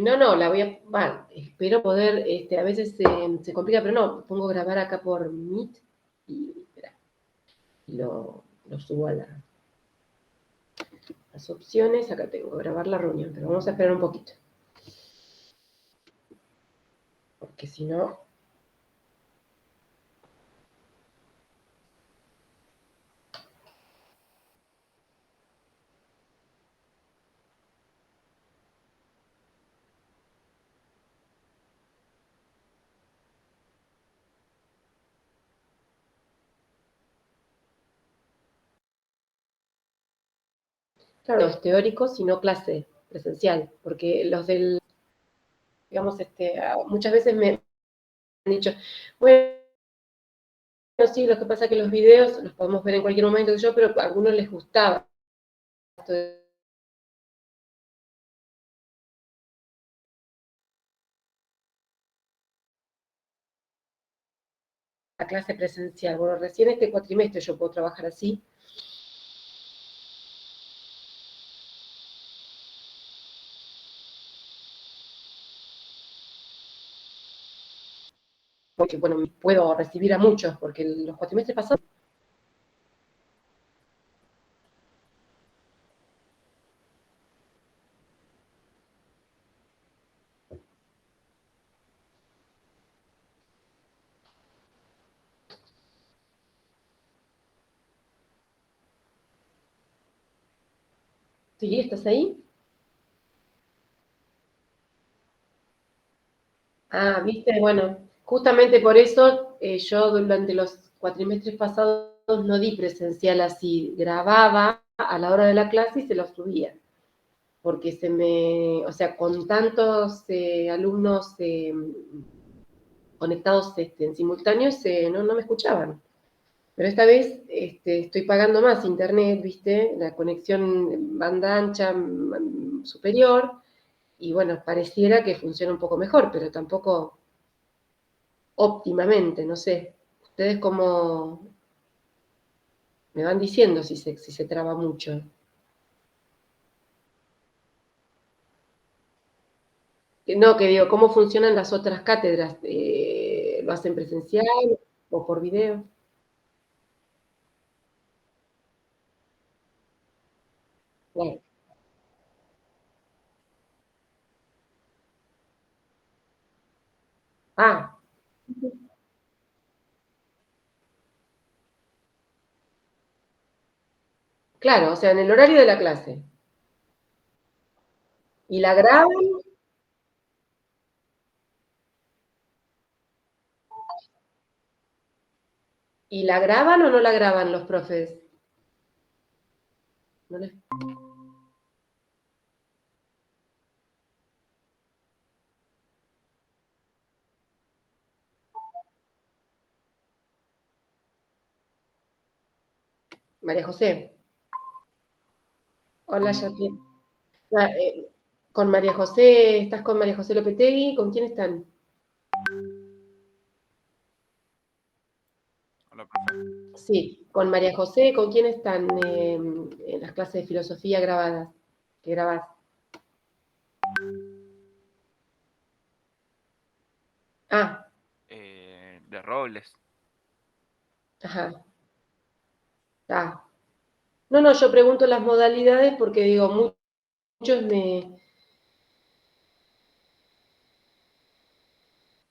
No, no, la voy a, espero poder, a veces se complica, pero no, pongo grabar acá por Meet y, espera, y lo subo a las opciones. Acá tengo grabar la reunión, pero vamos a esperar un poquito. Porque si no, claro, no es teórico, sino clase presencial, porque los del, digamos, muchas veces me han dicho, bueno, sí, lo que pasa es que los videos los podemos ver en cualquier momento que yo, pero a algunos les gustaba esto de la clase presencial. Bueno, recién este cuatrimestre yo puedo trabajar así, porque, bueno, puedo recibir a muchos, porque los cuatrimestres pasados, ¿sí? ¿Estás ahí? Ah, viste, bueno, justamente por eso yo durante los cuatrimestres pasados no di presencial así, grababa a la hora de la clase y se lo subía, porque o sea, con tantos alumnos conectados en simultáneos, no me escuchaban. Pero esta vez estoy pagando más internet, ¿viste? La conexión banda ancha superior, y bueno, pareciera que funciona un poco mejor, pero tampoco óptimamente, no sé. Ustedes como me van diciendo si se traba mucho. No, que digo, ¿cómo funcionan las otras cátedras? ¿Lo hacen presencial o por video? Bueno. Ah, claro, o sea, en el horario de la clase. ¿Y la graban? ¿Y la graban o no la graban los profes? No les- María José. Hola, Jacqueline. Ah, con María José, ¿estás con María José Lopetegui? ¿Con quién están? Hola, profe. Sí, con María José, ¿con quién están en las clases de filosofía grabadas? Que grabás. Ah, De Robles. ajá. Ah. No, no, yo pregunto las modalidades porque digo, muchos me,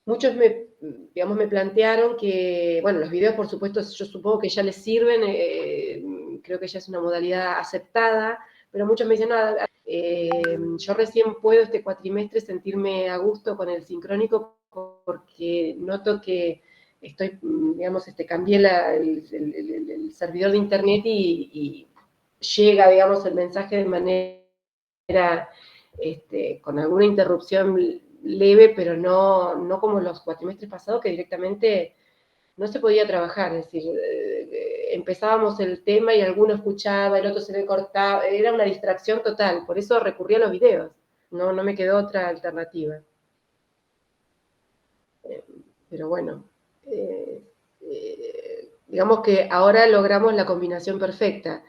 muchos me, digamos, me plantearon que, bueno, los videos, por supuesto, yo supongo que ya les sirven, creo que ya es una modalidad aceptada, pero muchos me dicen, no, yo recién puedo este cuatrimestre sentirme a gusto con el sincrónico porque noto que estoy, digamos, cambié el servidor de internet y llega, digamos, el mensaje de manera con alguna interrupción leve, pero no como los cuatrimestres pasados que directamente no se podía trabajar, es decir, empezábamos el tema y alguno escuchaba, el otro se le cortaba, era una distracción total, por eso recurrí a los videos, no me quedó otra alternativa. Pero bueno, digamos que ahora logramos la combinación perfecta.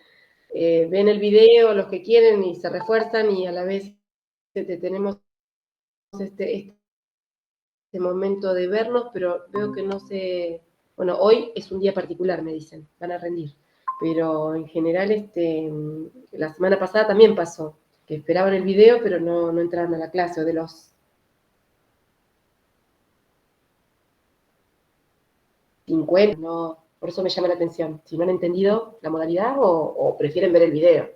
Ven el video los que quieren y se refuerzan y a la vez tenemos este momento de vernos, pero veo que no se... Bueno, hoy es un día particular, me dicen, van a rendir. Pero en general, la semana pasada también pasó, que esperaban el video, pero no entraron a la clase, o de los 50, no, por eso me llama la atención. Si no han entendido la modalidad o prefieren ver el video.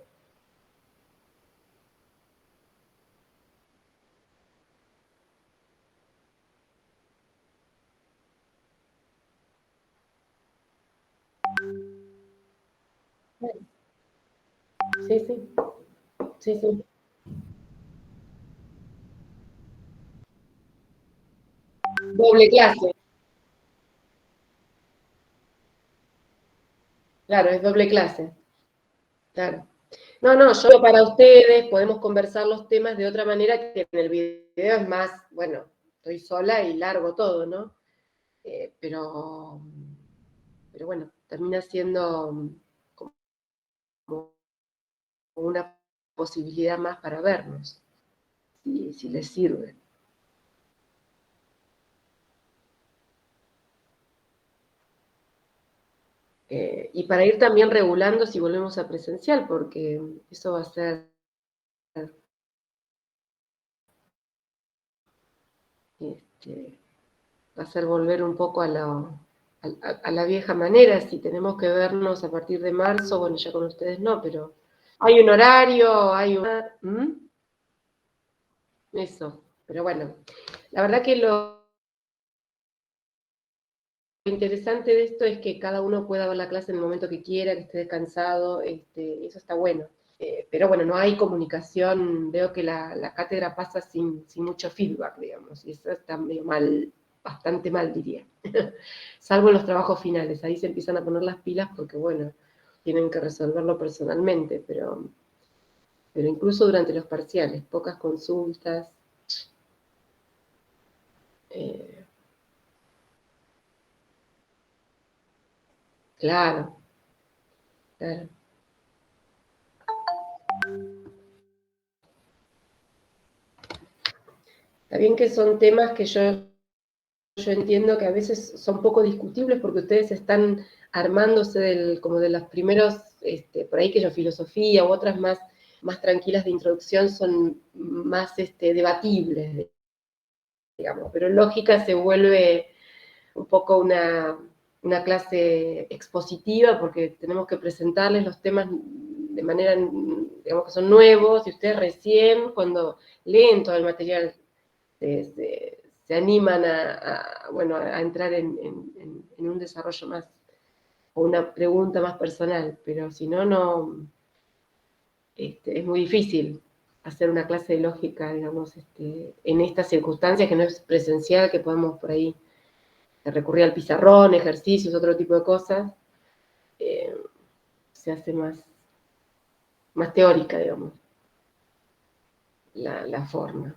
Sí, sí, sí, sí. Doble clase. Claro, es doble clase. Claro. No, yo para ustedes podemos conversar los temas de otra manera que en el video es más, bueno, estoy sola y largo todo, ¿no? Pero bueno, termina siendo como una posibilidad más para vernos, si les sirve. Y para ir también regulando si volvemos a presencial, porque eso va a ser va a ser volver un poco a la vieja manera. Si tenemos que vernos a partir de marzo, bueno, ya con ustedes no, pero hay un horario, hay un... ¿Mm? Eso, pero bueno, la verdad que lo interesante de esto es que cada uno pueda ver la clase en el momento que quiera, que esté descansado, eso está bueno. Pero bueno, no hay comunicación, veo que la cátedra pasa sin mucho feedback, digamos, y eso está medio mal, bastante mal diría. Salvo en los trabajos finales, ahí se empiezan a poner las pilas porque bueno, tienen que resolverlo personalmente, pero incluso durante los parciales, pocas consultas. Eh, claro, claro. Está bien que son temas que yo entiendo que a veces son poco discutibles porque ustedes están armándose como de los primeros, por ahí que yo filosofía u otras más tranquilas de introducción son más debatibles, digamos, pero lógica se vuelve un poco una clase expositiva porque tenemos que presentarles los temas de manera, digamos que son nuevos y ustedes recién cuando leen todo el material se animan bueno, a entrar en un desarrollo más, o una pregunta más personal, pero si no, es muy difícil hacer una clase de lógica, digamos, en estas circunstancias que no es presencial, que podemos por ahí recurrir al pizarrón, ejercicios, otro tipo de cosas, eh, se hace más teórica, digamos, la forma.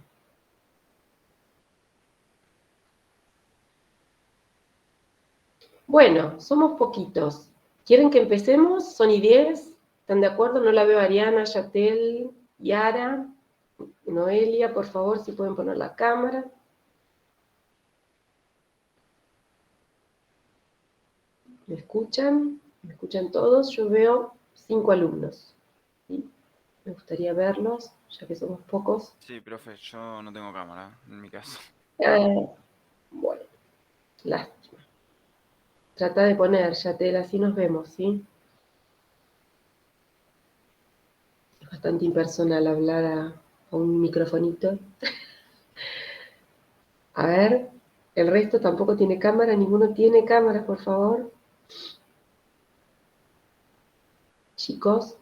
Bueno, somos poquitos. ¿Quieren que empecemos? ¿Son y 10? ¿Están de acuerdo? No la veo a Ariana, Yatel, Yara, Noelia, por favor, si pueden poner la cámara. ¿Me escuchan? ¿Me escuchan todos? Yo veo 5 alumnos. ¿Sí? Me gustaría verlos, ya que somos pocos. Sí, profe, yo no tengo cámara, en mi caso. Bueno, lástima. Trata de poner, Yatel, así nos vemos, ¿sí? Es bastante impersonal hablar a un microfonito. A ver, el resto tampoco tiene cámara, ninguno tiene cámara, por favor. Chicos.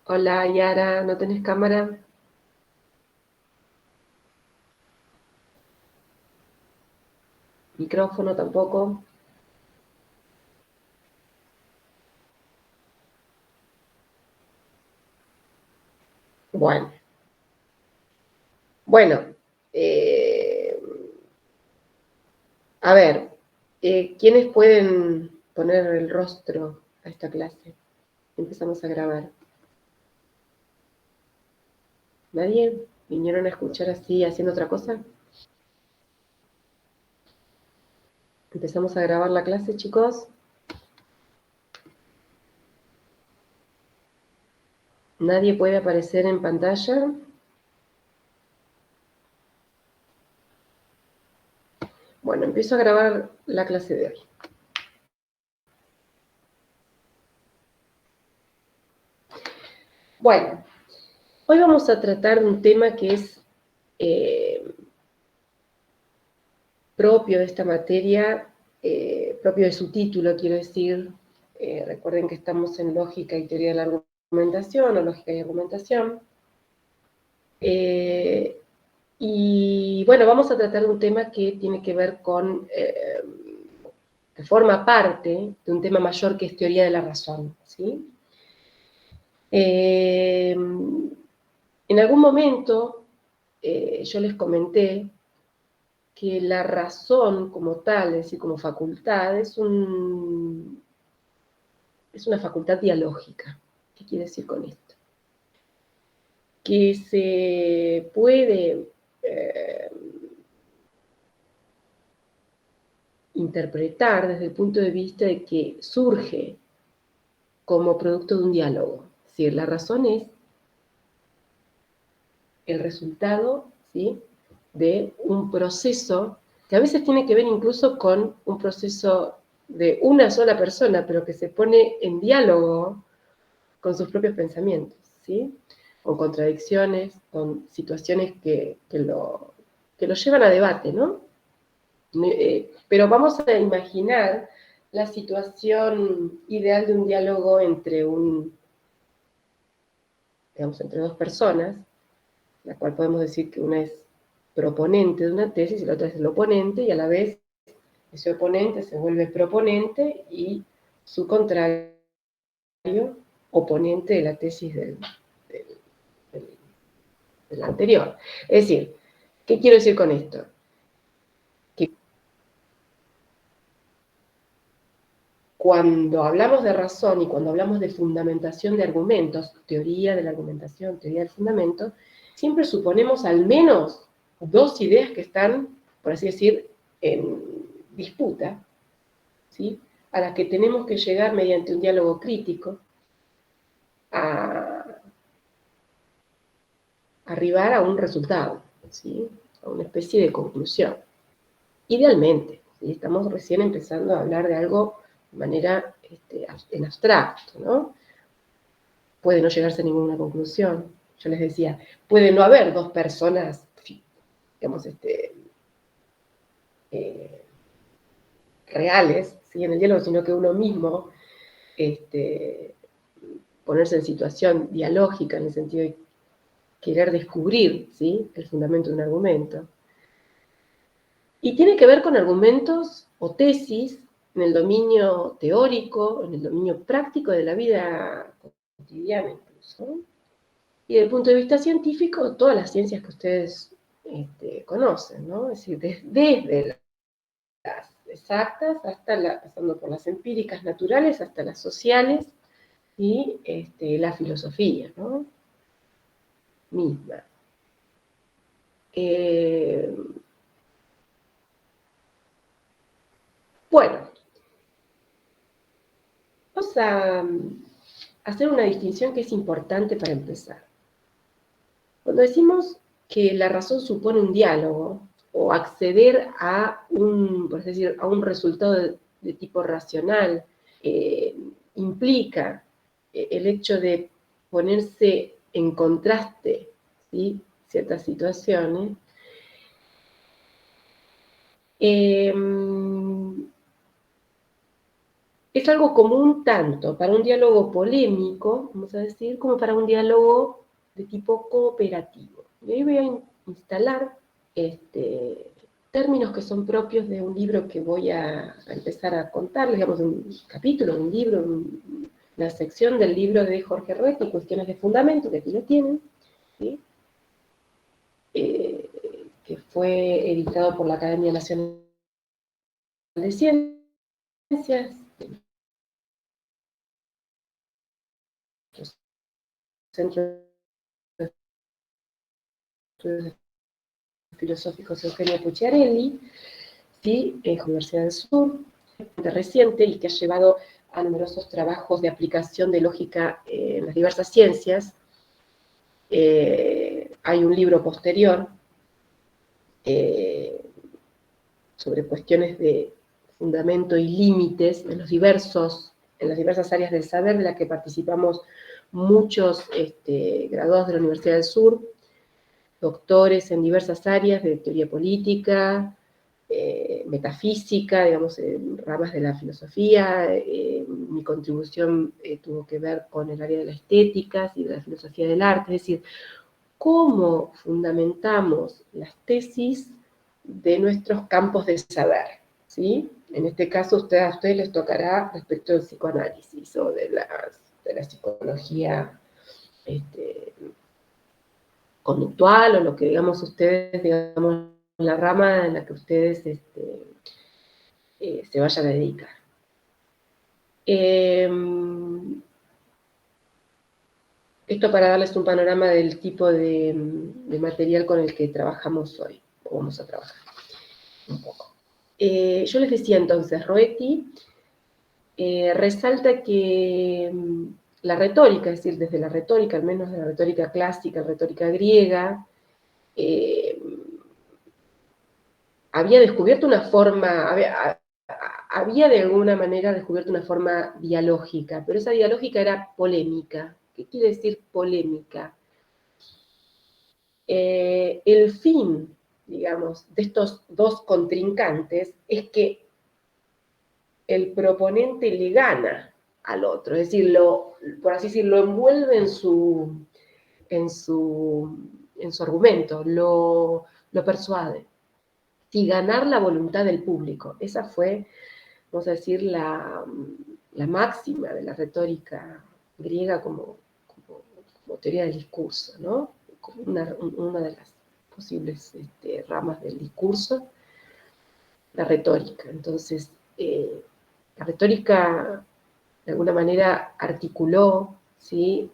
Hola, Yara, ¿no tenés cámara? Micrófono tampoco. Bueno. Bueno, a ver, ¿quiénes pueden poner el rostro a esta clase? Empezamos a grabar. ¿Nadie? ¿Vinieron a escuchar así, haciendo otra cosa? ¿Empezamos a grabar la clase, chicos? ¿Nadie puede aparecer en pantalla? Bueno, empiezo a grabar la clase de hoy. Bueno, hoy vamos a tratar de un tema que es propio de esta materia, propio de su título, quiero decir. Recuerden que estamos en lógica y teoría de la argumentación, o lógica y argumentación. Y bueno, vamos a tratar de un tema que tiene que ver con, que forma parte de un tema mayor que es teoría de la razón, ¿sí? En algún momento yo les comenté que la razón como tal, es decir, como facultad, es una facultad dialógica. ¿Qué quiere decir con esto? Que se puede interpretar desde el punto de vista de que surge como producto de un diálogo. Es decir, la razón es el resultado, ¿sí?, de un proceso que a veces tiene que ver incluso con un proceso de una sola persona, pero que se pone en diálogo con sus propios pensamientos, ¿sí? Con contradicciones, con situaciones que lo llevan a debate, ¿no? Pero vamos a imaginar la situación ideal de un diálogo entre entre dos personas, la cual podemos decir que una es proponente de una tesis y la otra es el oponente, y a la vez ese oponente se vuelve proponente y su contrario, oponente de la tesis del anterior. Es decir, ¿qué quiero decir con esto? Que cuando hablamos de razón y cuando hablamos de fundamentación de argumentos, teoría de la argumentación, teoría del fundamento, siempre suponemos al menos dos ideas que están, por así decir, en disputa, ¿sí?, a las que tenemos que llegar mediante un diálogo crítico a arribar a un resultado, ¿sí?, a una especie de conclusión. Idealmente, ¿sí? Estamos recién empezando a hablar de algo de manera en abstracto, ¿no? Puede no llegarse a ninguna conclusión. Yo les decía, puede no haber dos personas, digamos, reales, ¿sí?, en el diálogo, sino que uno mismo ponerse en situación dialógica en el sentido de querer descubrir, ¿sí?, el fundamento de un argumento. Y tiene que ver con argumentos o tesis en el dominio teórico, en el dominio práctico de la vida cotidiana incluso. Y desde el punto de vista científico, todas las ciencias que ustedes conocen, ¿no? Es decir, desde las exactas hasta pasando por las empíricas naturales hasta las sociales y la filosofía, ¿no?, misma. Bueno, vamos a hacer una distinción que es importante para empezar. Cuando decimos que la razón supone un diálogo, o acceder a por así decir, a un resultado de tipo racional, implica el hecho de ponerse en contraste, ¿sí?, ciertas situaciones, es algo común tanto para un diálogo polémico, vamos a decir, como para un diálogo de tipo cooperativo. Y ahí voy a instalar términos que son propios de un libro que voy a empezar a contarles, digamos, un capítulo, un libro, una sección del libro de Jorge Retti, Cuestiones de Fundamento, que aquí lo tienen, ¿sí?, que fue editado por la Academia Nacional de Ciencias, Centro Estudios Filosóficos Eugenio Pucciarelli, ¿sí? Universidad del Sur, reciente y que ha llevado a numerosos trabajos de aplicación de lógica en las diversas ciencias. Hay un libro posterior sobre cuestiones de fundamento y límites en las diversas áreas del saber, de las que participamos muchos graduados de la Universidad del Sur, doctores en diversas áreas de teoría política, metafísica, digamos, ramas de la filosofía. Mi contribución tuvo que ver con el área de la estética y de la filosofía del arte, es decir, cómo fundamentamos las tesis de nuestros campos de saber, ¿sí? En este caso, a ustedes les tocará respecto del psicoanálisis o de la psicología conductual, o lo que digamos ustedes, digamos, la rama en la que ustedes se vayan a dedicar. Esto para darles un panorama del tipo de material con el que trabajamos hoy, o vamos a trabajar un poco. Yo les decía entonces, Roetti resalta que la retórica, es decir, desde la retórica, al menos de la retórica clásica, la retórica griega, había descubierto una forma, había de alguna manera descubierto una forma dialógica, pero esa dialógica era polémica. ¿Qué quiere decir polémica? El fin, digamos, de estos dos contrincantes es que el proponente le gana al otro, es decir, por así decirlo, lo envuelve en su argumento, lo persuade. Y ganar la voluntad del público. Esa fue, vamos a decir, la máxima de la retórica griega como teoría del discurso, ¿no? Como una de las posibles ramas del discurso, la retórica. Entonces, la retórica, de alguna manera, articuló, ¿sí?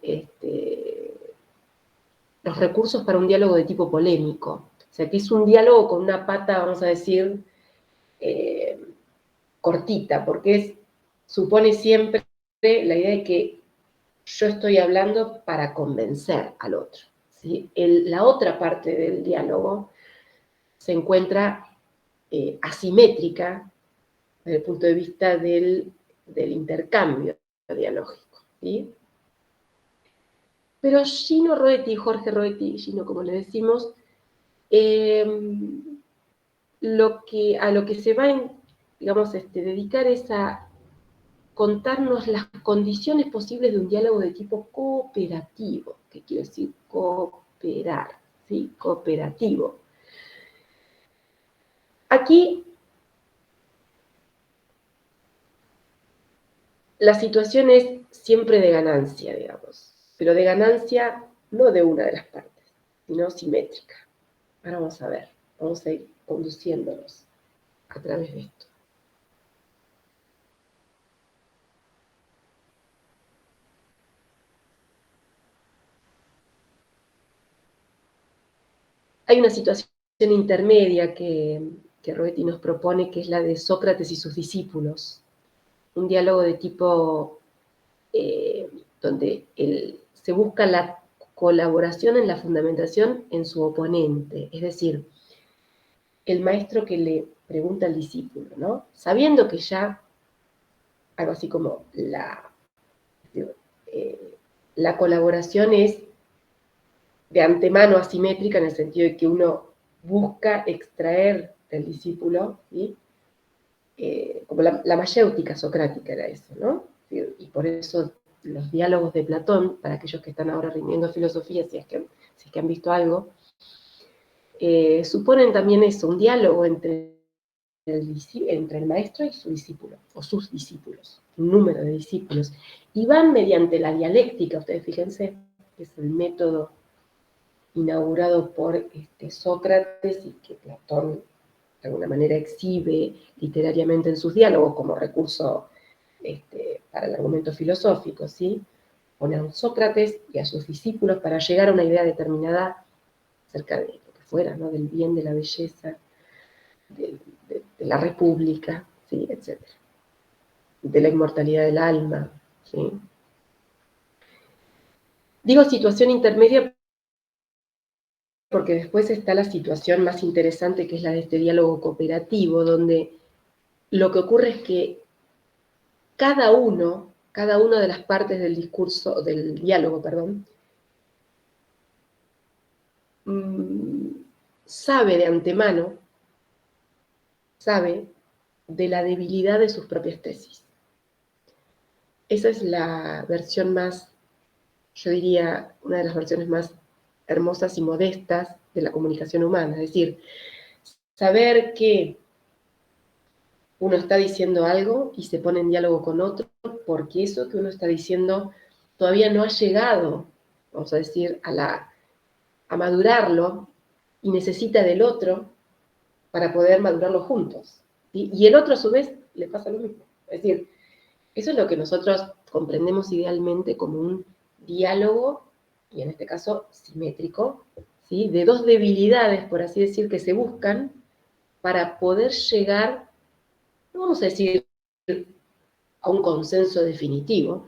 Los recursos para un diálogo de tipo polémico. O sea, que es un diálogo con una pata, vamos a decir, cortita, porque supone siempre la idea de que yo estoy hablando para convencer al otro, ¿sí? La otra parte del diálogo se encuentra asimétrica desde el punto de vista del intercambio dialógico, ¿sí? Pero Gino Roetti, Jorge Roetti, Gino como le decimos, a lo que se va a digamos, dedicar es a contarnos las condiciones posibles de un diálogo de tipo cooperativo. ¿Qué quiere decir cooperar? ¿Sí? Cooperativo. Aquí la situación es siempre de ganancia, digamos, pero de ganancia no de una de las partes, sino simétrica. Ahora vamos a ver, vamos a ir conduciéndonos a través de esto. Hay una situación intermedia que Roetti nos propone, que es la de Sócrates y sus discípulos. Un diálogo de tipo donde se busca la colaboración en la fundamentación en su oponente, es decir, el maestro que le pregunta al discípulo, ¿no? Sabiendo que ya, algo así como la colaboración es de antemano asimétrica en el sentido de que uno busca extraer del discípulo, ¿sí? Como la mayéutica socrática era eso, ¿no? Y por eso los diálogos de Platón, para aquellos que están ahora rindiendo filosofía, si es que han visto algo, suponen también eso, un diálogo entre el maestro y su discípulo, o sus discípulos, un número de discípulos, y van mediante la dialéctica, ustedes fíjense, que es el método inaugurado por Sócrates y que Platón de alguna manera exhibe literariamente en sus diálogos como recurso para el argumento filosófico, ¿sí? Pone a un Sócrates y a sus discípulos para llegar a una idea determinada, acerca de lo que fuera, ¿no? Del bien, de la belleza, de la república, ¿sí? Etc. De la inmortalidad del alma, ¿sí? Digo situación intermedia porque después está la situación más interesante, que es la de este diálogo cooperativo, donde lo que ocurre es que cada una de las partes del discurso, del diálogo, perdón, sabe de antemano, sabe de la debilidad de sus propias tesis. Esa es la versión más, yo diría, una de las versiones más hermosas y modestas de la comunicación humana. Es decir, saber que uno está diciendo algo y se pone en diálogo con otro, porque eso que uno está diciendo todavía no ha llegado, vamos a decir, a madurarlo, y necesita del otro para poder madurarlo juntos. Y el otro, a su vez, le pasa lo mismo. Es decir, eso es lo que nosotros comprendemos idealmente como un diálogo, y en este caso simétrico, ¿sí? De dos debilidades, por así decir, que se buscan para poder llegar, no vamos a decir a un consenso definitivo,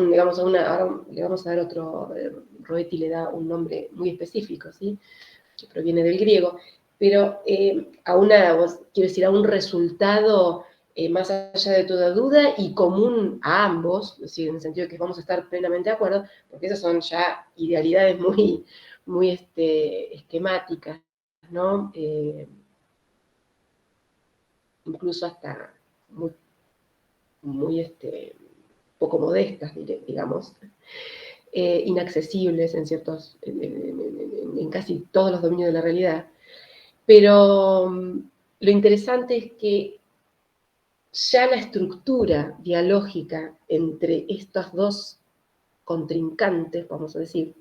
digamos, ahora le vamos a dar otro, Roetti le da un nombre muy específico, ¿sí? Que proviene del griego, pero quiero decir, a un resultado más allá de toda duda y común a ambos, es decir, en el sentido de que vamos a estar plenamente de acuerdo, porque esas son ya idealidades muy, muy esquemáticas, ¿no? Incluso hasta muy, muy poco modestas, digamos, inaccesibles en ciertos, en casi todos los dominios de la realidad. Pero lo interesante es que ya la estructura dialógica entre estos dos contrincantes, vamos a decir,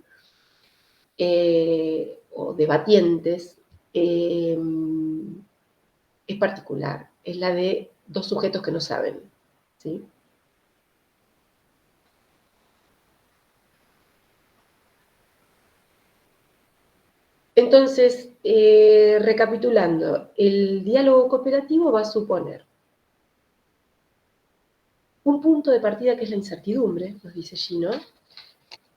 o debatientes, es particular, es la de dos sujetos que no saben, ¿sí? Entonces, recapitulando, el diálogo cooperativo va a suponer un punto de partida que es la incertidumbre, nos dice Gino,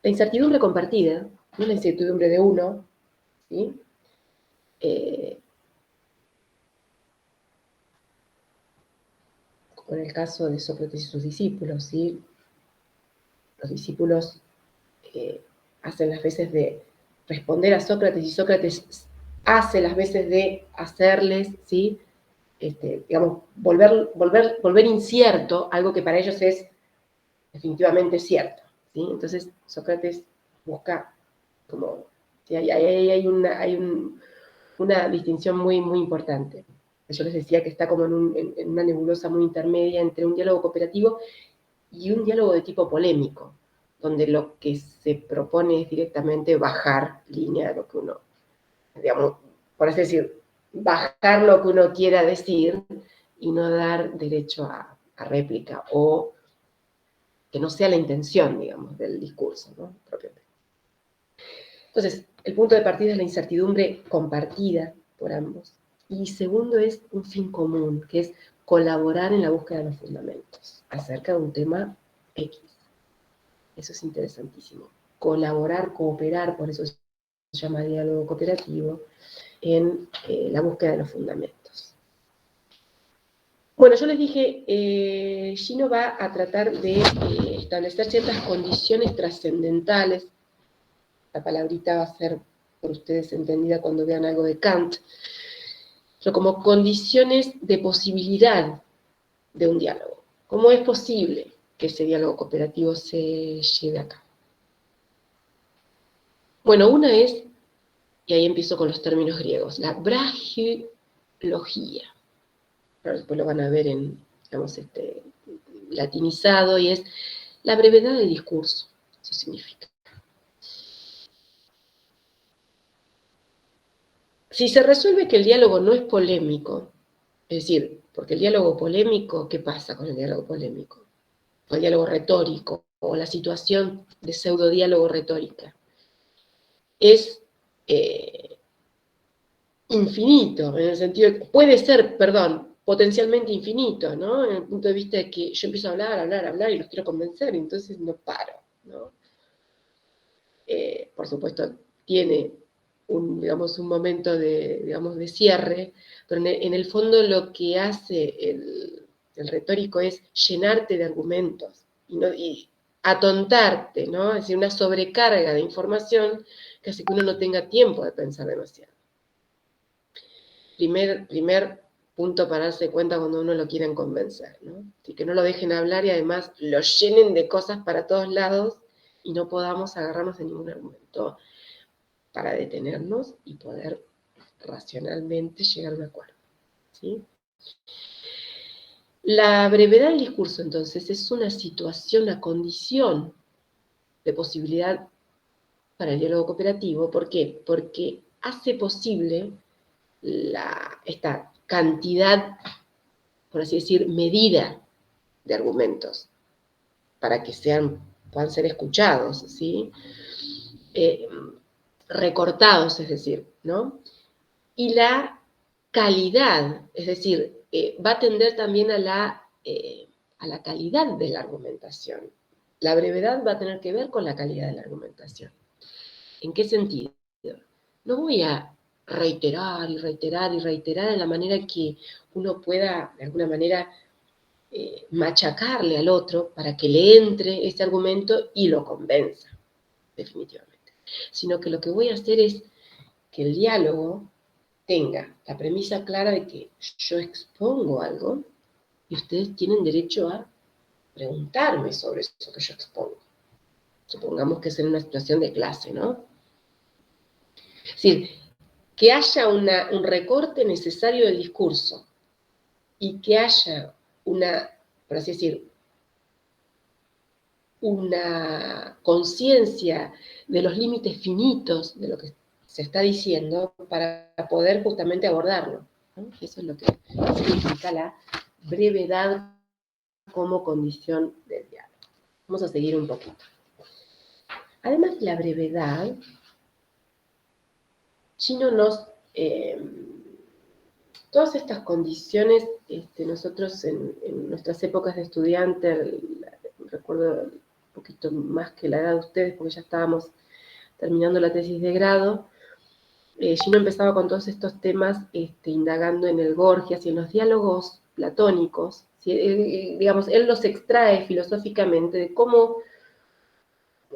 la incertidumbre compartida, no la incertidumbre de uno, ¿sí? Como en el caso de Sócrates y sus discípulos, ¿sí? Los discípulos hacen las veces de responder a Sócrates y Sócrates hace las veces de hacerles, ¿sí? Digamos, volver incierto algo que para ellos es definitivamente cierto, ¿sí? Entonces Sócrates busca como, ¿sí? Hay una distinción muy, muy importante. Yo les decía que está como en una nebulosa muy intermedia entre un diálogo cooperativo y un diálogo de tipo polémico, donde lo que se propone es directamente bajar línea de lo que uno, digamos, por así decir, bajar lo que uno quiera decir y no dar derecho a réplica, o que no sea la intención, digamos, del discurso, ¿no? Propiamente. Entonces, el punto de partida es la incertidumbre compartida por ambos. Y segundo es un fin común, que es colaborar en la búsqueda de los fundamentos acerca de un tema X. Eso es interesantísimo. Colaborar, cooperar, por eso se llama diálogo cooperativo, en la búsqueda de los fundamentos. Bueno, yo les dije, Gino va a tratar de establecer ciertas condiciones trascendentales. La palabrita va a ser por ustedes entendida cuando vean algo de Kant, pero como condiciones de posibilidad de un diálogo. ¿Cómo es posible que ese diálogo cooperativo se lleve a cabo? Bueno, una es, y ahí empiezo con los términos griegos, la brachiología. Pero después lo van a ver en, digamos, latinizado, y es la brevedad del discurso. Eso significa. Si se resuelve que el diálogo no es polémico, es decir, porque el diálogo polémico, ¿qué pasa con el diálogo polémico? O el diálogo retórico, o la situación de pseudodiálogo retórica. Es infinito, en el sentido, puede ser, perdón, potencialmente infinito, ¿no? En el punto de vista de que yo empiezo a hablar y los quiero convencer, y entonces no paro, ¿no? Por supuesto, tiene digamos, un momento digamos, de cierre, pero en el fondo lo que hace el retórico es llenarte de argumentos y atontarte, ¿no? Es decir, una sobrecarga de información que hace que uno no tenga tiempo de pensar demasiado. Primer punto para darse cuenta cuando uno lo quieren convencer, ¿no? Así que no lo dejen hablar y además lo llenen de cosas para todos lados y no podamos agarrarnos de ningún argumento para detenernos y poder racionalmente llegar a un acuerdo, ¿sí? La brevedad del discurso, entonces, es una situación, una condición de posibilidad para el diálogo cooperativo. ¿Por qué? Porque hace posible esta cantidad, por así decir, medida de argumentos para que puedan ser escuchados, ¿sí? Recortados, es decir, ¿no? Y la calidad, es decir, va a tender también a la calidad de la argumentación. La brevedad va a tener que ver con la calidad de la argumentación. ¿En qué sentido? No voy a reiterar y reiterar y reiterar de la manera que uno pueda, de alguna manera, machacarle al otro para que le entre este argumento y lo convenza, definitivamente. Sino que lo que voy a hacer es que el diálogo tenga la premisa clara de que yo expongo algo y ustedes tienen derecho a preguntarme sobre eso que yo expongo. Supongamos que es en una situación de clase, ¿no? Es decir, que haya un recorte necesario del discurso y que haya por así decir, una conciencia de los límites finitos de lo que se está diciendo para poder justamente abordarlo, ¿no? Eso es lo que significa la brevedad como condición del diálogo. Vamos a seguir un poquito. Además de la brevedad, Gino todas estas condiciones, nosotros en nuestras épocas de estudiante, recuerdo un poquito más que la edad de ustedes, porque ya estábamos terminando la tesis de grado, Gino empezaba con todos estos temas indagando en el Gorgias y en los diálogos platónicos. ¿Sí? Digamos, él los extrae filosóficamente de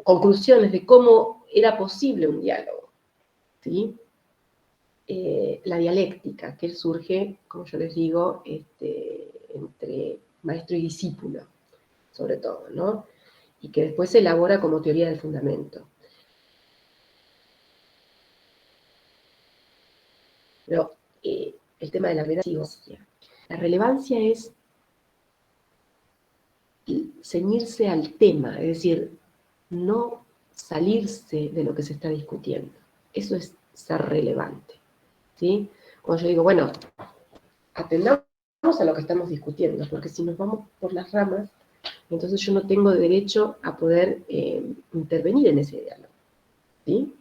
conclusiones de cómo era posible un diálogo, ¿sí? La dialéctica, que surge, como yo les digo, entre maestro y discípulo, sobre todo, ¿no? Y que después se elabora como teoría del fundamento. Pero el tema de la relevancia. La relevancia es ceñirse al tema, es decir, no salirse de lo que se está discutiendo. Eso es ser relevante, ¿sí? Cuando yo digo, bueno, atendamos a lo que estamos discutiendo, porque si nos vamos por las ramas, entonces yo no tengo derecho a poder intervenir en ese diálogo, ¿sí?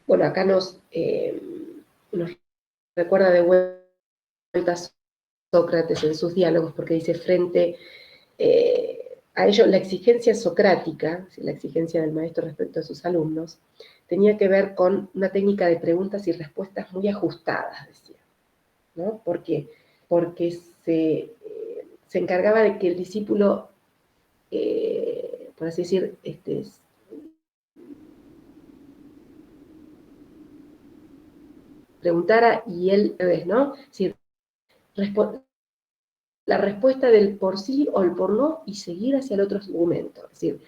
Bueno, acá nos recuerda de vuelta Sócrates en sus diálogos, porque dice, frente a ello, la exigencia socrática, la exigencia del maestro respecto a sus alumnos, tenía que ver con una técnica de preguntas y respuestas muy ajustadas, decía, ¿no? ¿Por qué? Porque se encargaba de que el discípulo, por así decir, preguntara y él, ¿no? Es decir, la respuesta del por sí o el por no y seguir hacia el otro argumento. Es decir,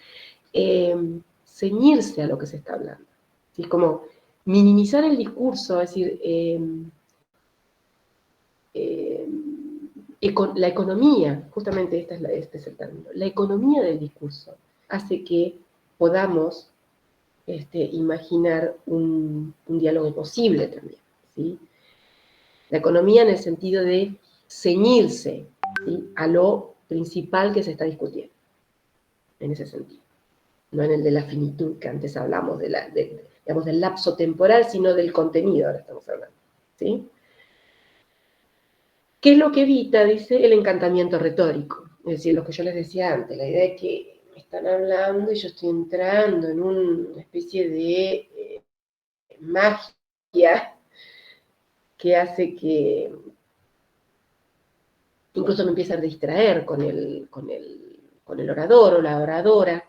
ceñirse a lo que se está hablando. Es como minimizar el discurso, es decir, la economía, justamente este es el término, la economía del discurso hace que podamos imaginar un diálogo posible también, ¿sí? La economía en el sentido de ceñirse, ¿sí? a lo principal que se está discutiendo, en ese sentido. No en el de la finitud, que antes hablamos, digamos, del lapso temporal, sino del contenido, ahora estamos hablando, ¿sí? ¿Qué es lo que evita? Dice el encantamiento retórico. Es decir, lo que yo les decía antes, la idea de que me están hablando y yo estoy entrando en una especie de magia que hace que incluso me empiece a distraer con el orador o la oradora,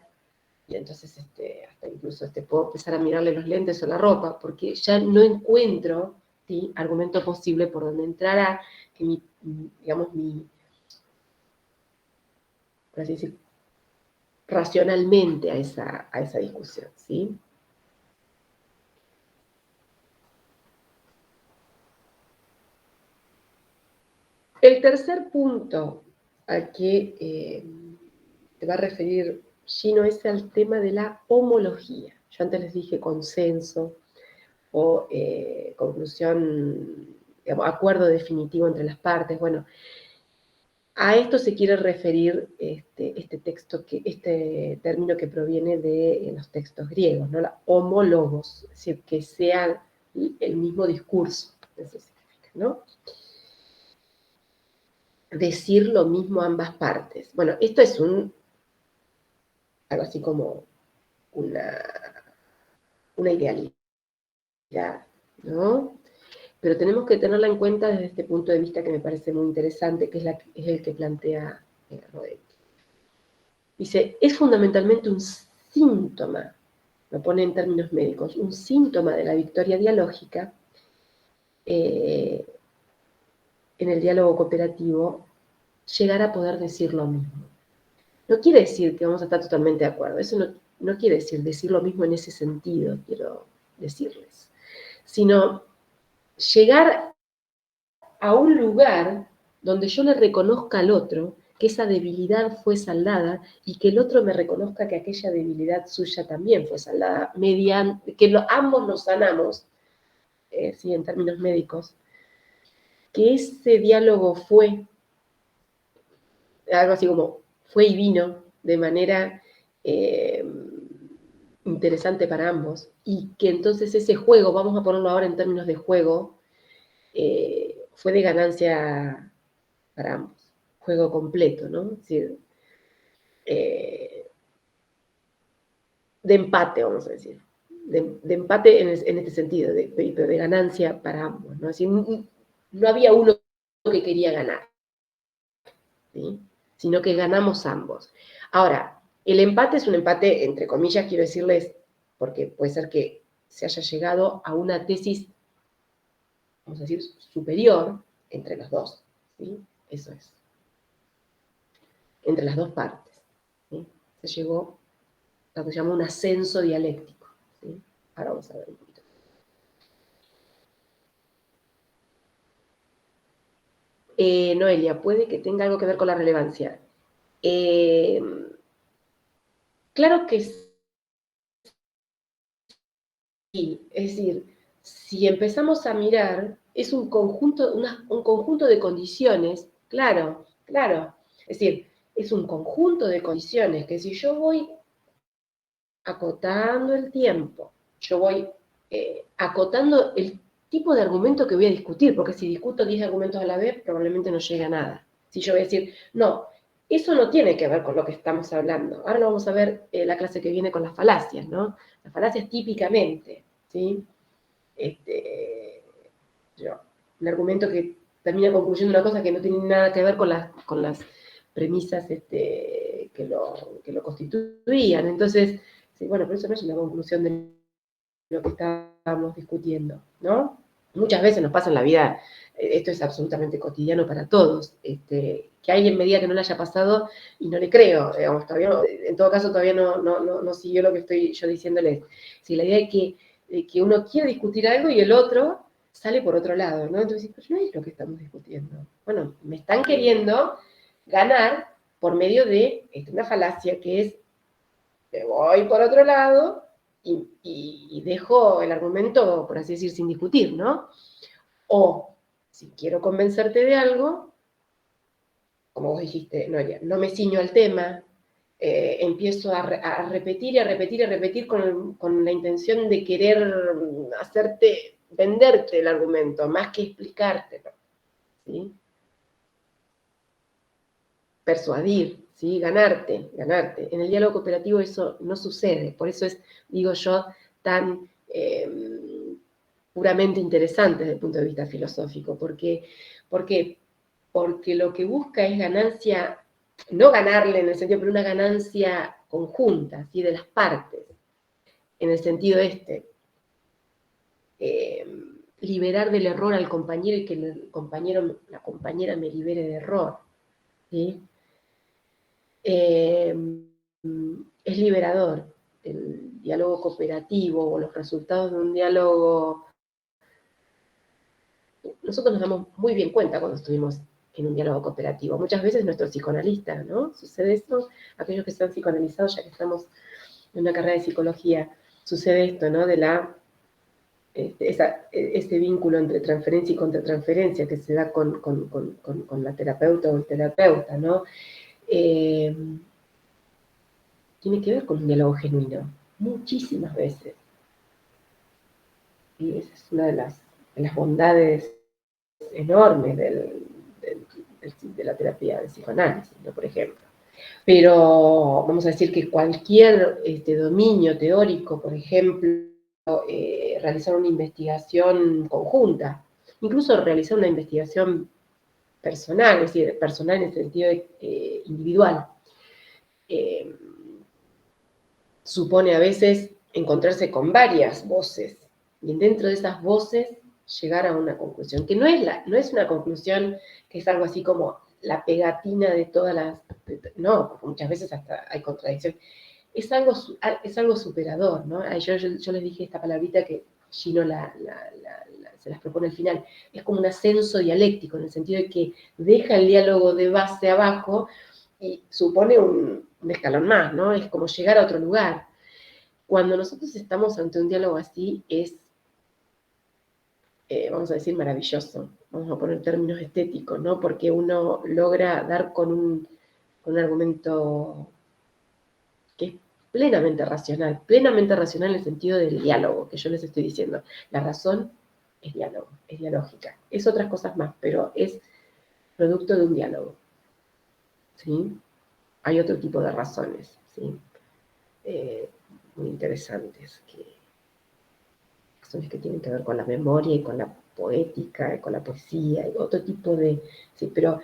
y entonces hasta incluso puedo empezar a mirarle los lentes o la ropa, porque ya no encuentro, ¿sí?, argumento posible por donde entrara, que por así decir, racionalmente a esa discusión, ¿sí? El tercer punto al que te va a referir Gino es al tema de la homología. Yo antes les dije consenso o conclusión, digamos, acuerdo definitivo entre las partes. Bueno, a esto se quiere referir este término que proviene de los textos griegos, ¿no? La homólogos, es decir, que sea el mismo discurso, eso significa, ¿no? Decir lo mismo a ambas partes. Bueno, esto es algo así como una idealidad, ¿no? Pero tenemos que tenerla en cuenta desde este punto de vista que me parece muy interesante, que es el que plantea Rodetti. Dice, es fundamentalmente un síntoma, lo pone en términos médicos, un síntoma de la victoria dialógica en el diálogo cooperativo, llegar a poder decir lo mismo. No quiere decir que vamos a estar totalmente de acuerdo, eso no quiere decir lo mismo en ese sentido, quiero decirles, sino llegar a un lugar donde yo le reconozca al otro que esa debilidad fue saldada y que el otro me reconozca que aquella debilidad suya también fue saldada, mediante que ambos nos sanamos, ¿sí?, en términos médicos, que ese diálogo fue algo así como fue y vino de manera interesante para ambos, y que entonces ese juego, vamos a ponerlo ahora en términos de juego, fue de ganancia para ambos, juego completo, ¿no? Es decir, de empate, vamos a decir, de empate en este sentido, pero de ganancia para ambos, ¿no? Es decir, no había uno que quería ganar, ¿sí?, sino que ganamos ambos. Ahora, el empate es un empate, entre comillas, quiero decirles, porque puede ser que se haya llegado a una tesis, vamos a decir, superior entre los dos, ¿sí? Eso es. Entre las dos partes, ¿sí? Se llegó a lo que se llama un ascenso dialéctico, ¿sí? Ahora vamos a ver un poquito. Noelia, puede que tenga algo que ver con la relevancia. Claro que sí, es decir, si empezamos a mirar, es un conjunto de condiciones, claro, es decir, es un conjunto de condiciones que si yo voy acotando el tiempo, yo voy acotando el tipo de argumento que voy a discutir, porque si discuto 10 argumentos a la vez, probablemente no llegue a nada. Si yo voy a decir, no, eso no tiene que ver con lo que estamos hablando. Ahora lo vamos a ver la clase que viene con las falacias, ¿no? Las falacias típicamente, ¿sí? Un argumento que termina concluyendo una cosa que no tiene nada que ver con las premisas que lo constituían. Entonces, sí, bueno, pero eso no es una conclusión de lo que estábamos discutiendo, ¿no? Muchas veces nos pasa en la vida, esto es absolutamente cotidiano para todos, que alguien me diga que no le haya pasado y no le creo, digamos, todavía no, en todo caso todavía no siguió lo que estoy yo diciéndoles. Sí, la idea de que uno quiere discutir algo y el otro sale por otro lado, ¿no? Entonces, pues no es lo que estamos discutiendo. Bueno, me están queriendo ganar por medio de una falacia que es, me voy por otro lado y dejo el argumento, por así decir, sin discutir, ¿no? O, si quiero convencerte de algo, como vos dijiste, Noelia, no me ciño al tema, empiezo a repetir y a repetir y a repetir con la intención de querer venderte el argumento, más que explicártelo, ¿sí? Persuadir, ¿sí? Ganarte. En el diálogo cooperativo eso no sucede, por eso es, digo yo, tan puramente interesante desde el punto de vista filosófico. ¿Por qué? Porque lo que busca es ganancia, no ganarle en el sentido, pero una ganancia conjunta, ¿sí? De las partes, en el sentido liberar del error al compañero y que la compañera me libere de error, ¿sí? Es liberador el diálogo cooperativo o los resultados de un diálogo. Nosotros nos damos muy bien cuenta cuando estuvimos en un diálogo cooperativo. Muchas veces nuestros psicoanalistas, ¿no? Sucede esto, aquellos que están psicoanalizados, ya que estamos en una carrera de psicología, sucede esto, ¿no? De ese vínculo entre transferencia y contratransferencia que se da con la terapeuta o el terapeuta, ¿no? Tiene que ver con un diálogo genuino, muchísimas veces. Y esa es una de las bondades enormes de la terapia de psicoanálisis, ¿no? Por ejemplo. Pero vamos a decir que cualquier dominio teórico, por ejemplo, realizar una investigación conjunta, incluso realizar una investigación personal, es decir, personal en el sentido individual, supone a veces encontrarse con varias voces y dentro de esas voces llegar a una conclusión, que no es una conclusión que es algo así como la pegatina de todas las... No, porque muchas veces hasta hay contradicción. Es algo superador, ¿no? Yo les dije esta palabrita que Gino se las propone al final. Es como un ascenso dialéctico, en el sentido de que deja el diálogo de base abajo y supone un escalón más, ¿no? Es como llegar a otro lugar. Cuando nosotros estamos ante un diálogo así, es, vamos a decir, maravilloso. Vamos a poner términos estéticos, ¿no? Porque uno logra dar con un argumento que es plenamente racional en el sentido del diálogo, que yo les estoy diciendo. La razón es diálogo, es dialógica. Es otras cosas más, pero es producto de un diálogo, ¿sí? Hay otro tipo de razones, ¿sí? Muy interesantes, razones que tienen que ver con la memoria y con la poética y con la poesía y otro tipo de... Sí, pero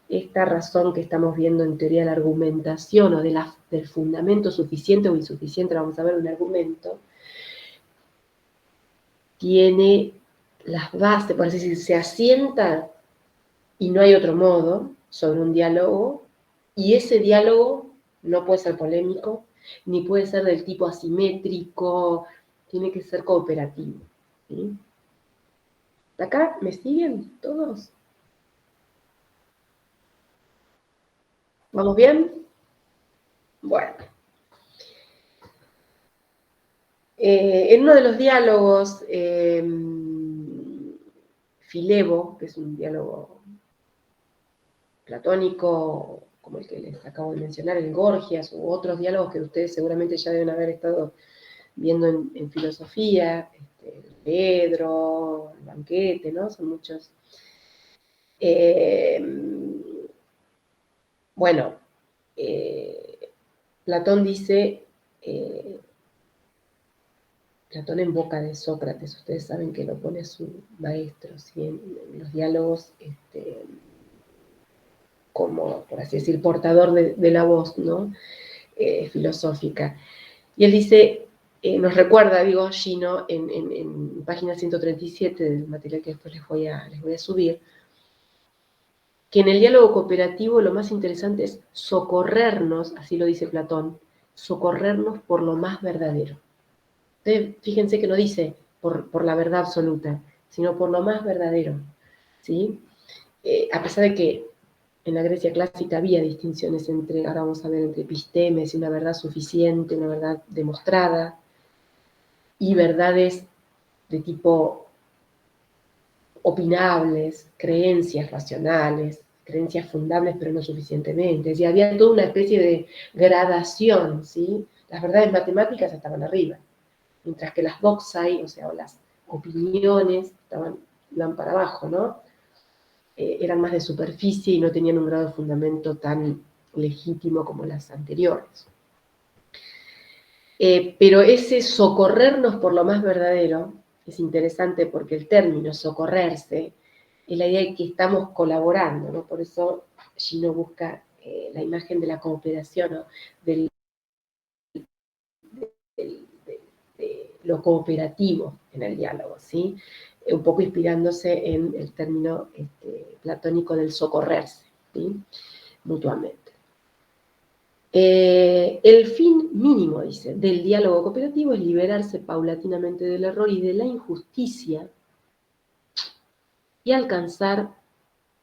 esta razón que estamos viendo en teoría de la argumentación o del fundamento suficiente o insuficiente, vamos a ver un argumento, tiene las bases, por así decir, se asienta y no hay otro modo sobre un diálogo, y ese diálogo no puede ser polémico, ni puede ser del tipo asimétrico, tiene que ser cooperativo, ¿sí? ¿Acá me siguen todos? ¿Vamos bien? Bueno. En uno de los diálogos, Filebo, que es un diálogo platónico, como el que les acabo de mencionar, el Gorgias, u otros diálogos que ustedes seguramente ya deben haber estado viendo en filosofía, el Pedro, el banquete, ¿no? Son muchos. Bueno, Platón dice, Platón en boca de Sócrates, ustedes saben que lo pone a su maestro, ¿sí? En los diálogos, como, por así decir, portador de la voz, ¿no? Filosófica. Y él dice, nos recuerda, digo, Gino, en página 137 del material que después les voy a subir, que en el diálogo cooperativo lo más interesante es socorrernos, así lo dice Platón, socorrernos por lo más verdadero. Entonces, fíjense que no dice por la verdad absoluta, sino por lo más verdadero, ¿sí? A pesar de que en la Grecia clásica había distinciones entre, ahora vamos a ver, entre epistemes y una verdad suficiente, una verdad demostrada, y verdades de tipo opinables, creencias racionales, creencias fundables, pero no suficientemente. Es decir, había toda una especie de gradación, ¿sí? Las verdades matemáticas estaban arriba, mientras que las doxai, o sea, o las opiniones, iban para abajo, ¿no? Eran más de superficie y no tenían un grado de fundamento tan legítimo como las anteriores. Pero ese socorrernos por lo más verdadero es interesante porque el término socorrerse es la idea de que estamos colaborando, ¿no? Por eso Gino busca la imagen de la cooperación, ¿no? de lo cooperativo en el diálogo, ¿sí? Un poco inspirándose en el término platónico del socorrerse, ¿sí? Mutuamente. El fin mínimo, dice, del diálogo cooperativo es liberarse paulatinamente del error y de la injusticia y alcanzar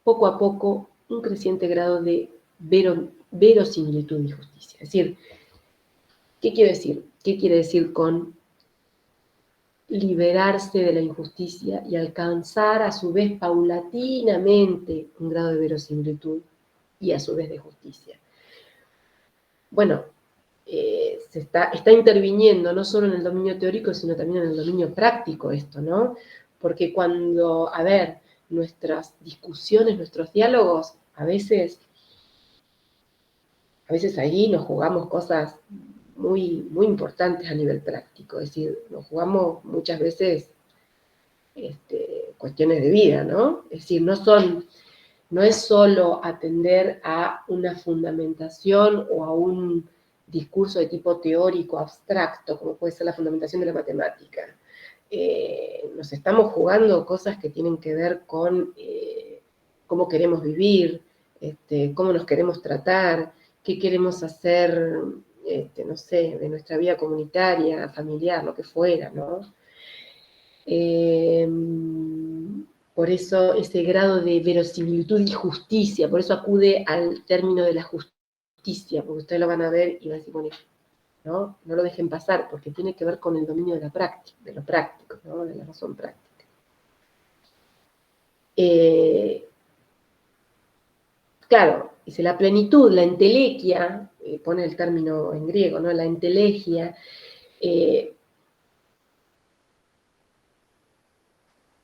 poco a poco un creciente grado de verosimilitud y justicia. Es decir, ¿qué quiero decir? ¿Qué quiere decir con liberarse de la injusticia y alcanzar a su vez paulatinamente un grado de verosimilitud y a su vez de justicia? Bueno, se está interviniendo no solo en el dominio teórico, sino también en el dominio práctico esto, ¿no? Porque cuando, a ver, nuestras discusiones, nuestros diálogos, a veces ahí nos jugamos cosas muy, muy importantes a nivel práctico, es decir, nos jugamos muchas veces cuestiones de vida, ¿no? Es decir, no es solo atender a una fundamentación o a un discurso de tipo teórico, abstracto, como puede ser la fundamentación de la matemática. Nos estamos jugando cosas que tienen que ver con cómo queremos vivir, cómo nos queremos tratar, qué queremos hacer, no sé, de nuestra vida comunitaria, familiar, lo que fuera, ¿no? Por eso ese grado de verosimilitud y justicia, por eso acude al término de la justicia, porque ustedes lo van a ver y van a decir, bueno, no lo dejen pasar, porque tiene que ver con el dominio de la práctica, de lo práctico, ¿no? De la razón práctica. Claro, dice la plenitud, la entelequia, pone el término en griego, ¿no? La entelequia,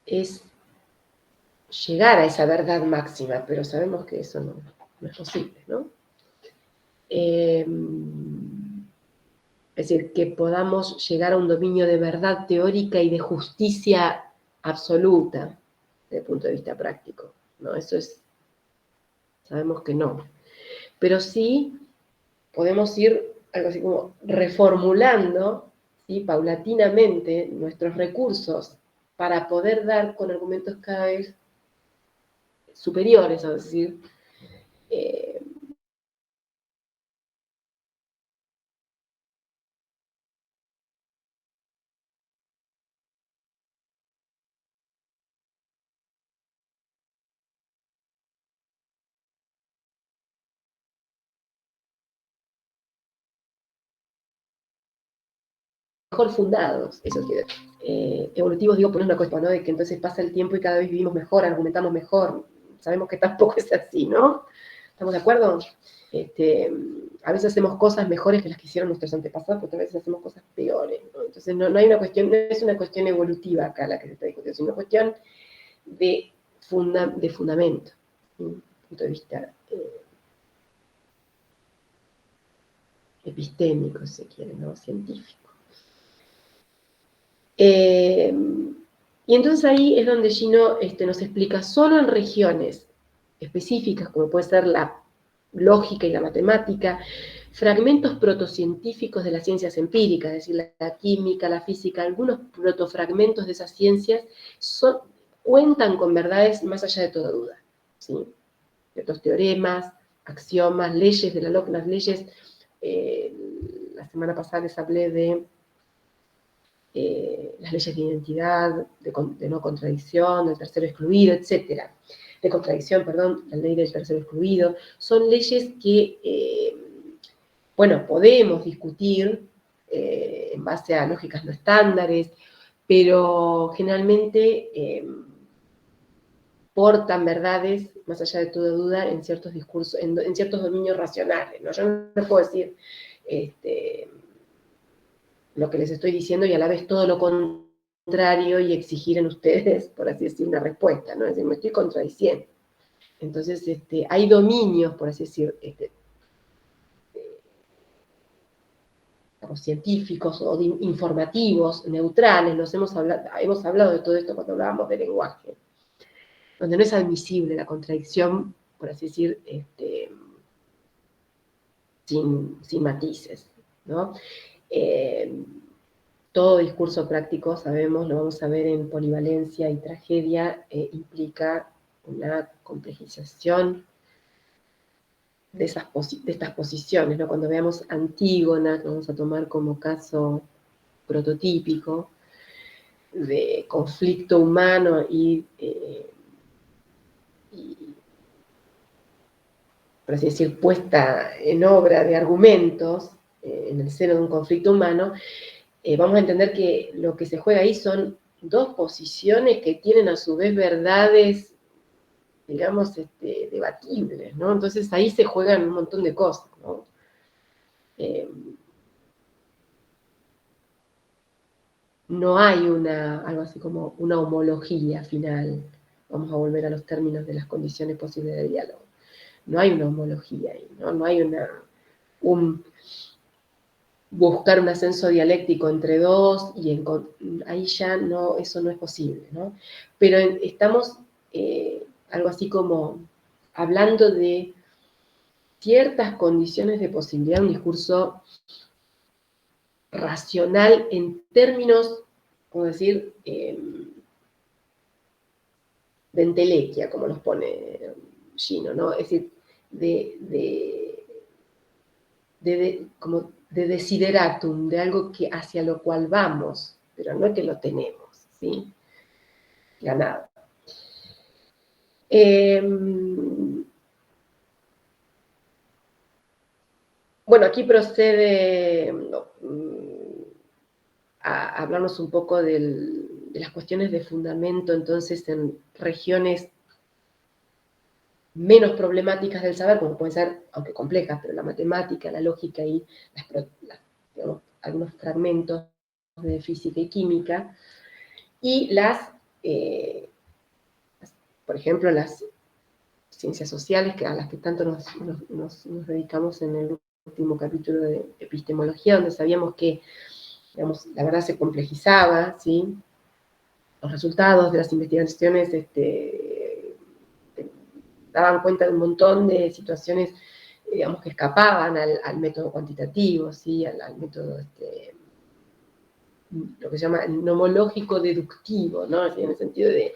es llegar a esa verdad máxima, pero sabemos que eso no es posible, ¿no? Es decir, que podamos llegar a un dominio de verdad teórica y de justicia absoluta desde el punto de vista práctico, ¿no? Sabemos que no. Pero sí podemos ir, algo así como, reformulando, ¿sí? Paulatinamente nuestros recursos para poder dar con argumentos cada vez superiores, es decir, mejor fundados, eso quiere decir. Evolutivos, digo, por una cosa, ¿no? De que entonces pasa el tiempo y cada vez vivimos mejor, argumentamos mejor. Sabemos que tampoco es así, ¿no? ¿Estamos de acuerdo? A veces hacemos cosas mejores que las que hicieron nuestros antepasados, pero otras veces hacemos cosas peores, ¿no? Entonces no hay una cuestión, no es una cuestión evolutiva acá la que se está discutiendo, sino una cuestión de fundamento, desde un punto de vista epistémico, si se quiere, ¿no? Científico. Y entonces ahí es donde Gino nos explica solo en regiones específicas, como puede ser la lógica y la matemática, fragmentos protocientíficos de las ciencias empíricas, es decir, la química, la física, algunos protofragmentos de esas ciencias cuentan con verdades más allá de toda duda, ¿sí? De otros teoremas, axiomas, leyes de las leyes, la semana pasada les hablé de las leyes de identidad, de no contradicción, del tercero excluido, etc. De contradicción, perdón, la ley del tercero excluido. Son leyes que, bueno, podemos discutir en base a lógicas no estándares, pero generalmente portan verdades, más allá de toda duda, en ciertos discursos, en ciertos dominios racionales, ¿no? Yo no puedo decir lo que les estoy diciendo y a la vez todo lo contrario y exigir en ustedes, por así decir, una respuesta, ¿no? Es decir, me estoy contradiciendo. Entonces, hay dominios, por así decir, científicos o informativos, neutrales, hemos hablado de todo esto cuando hablábamos de lenguaje, donde no es admisible la contradicción, por así decir, sin matices, ¿no? Todo discurso práctico, sabemos, lo vamos a ver en polivalencia y tragedia, implica una complejización de estas posiciones, ¿no? Cuando veamos Antígona, que vamos a tomar como caso prototípico de conflicto humano y por así decir, puesta en obra de argumentos en el seno de un conflicto humano, vamos a entender que lo que se juega ahí son dos posiciones que tienen a su vez verdades, digamos, debatibles, ¿no? Entonces ahí se juegan un montón de cosas, ¿no? No hay algo así como una homología final. Vamos a volver a los términos de las condiciones posibles de diálogo. No hay una homología ahí, ¿no? No hay buscar un ascenso dialéctico entre dos, y ahí ya no, eso no es posible, ¿no? Pero estamos algo así como hablando de ciertas condiciones de posibilidad de un discurso racional en términos, como decir, de entelequia, como los pone Gino, ¿no? Es decir, como de desideratum, de algo hacia lo cual vamos, pero no es que lo tenemos, ¿sí? Ganado. Bueno, aquí procede a hablarnos un poco de las cuestiones de fundamento, entonces, en regiones menos problemáticas del saber, como pueden ser, aunque complejas, pero la matemática, la lógica y digamos, algunos fragmentos de física y química, y por ejemplo, las ciencias sociales, a las que tanto nos dedicamos en el último capítulo de epistemología, donde sabíamos que, digamos, la verdad se complejizaba, ¿sí? Los resultados de las investigaciones daban cuenta de un montón de situaciones, digamos, que escapaban al método cuantitativo, ¿sí? Al método, lo que se llama el nomológico deductivo, ¿no? En el sentido de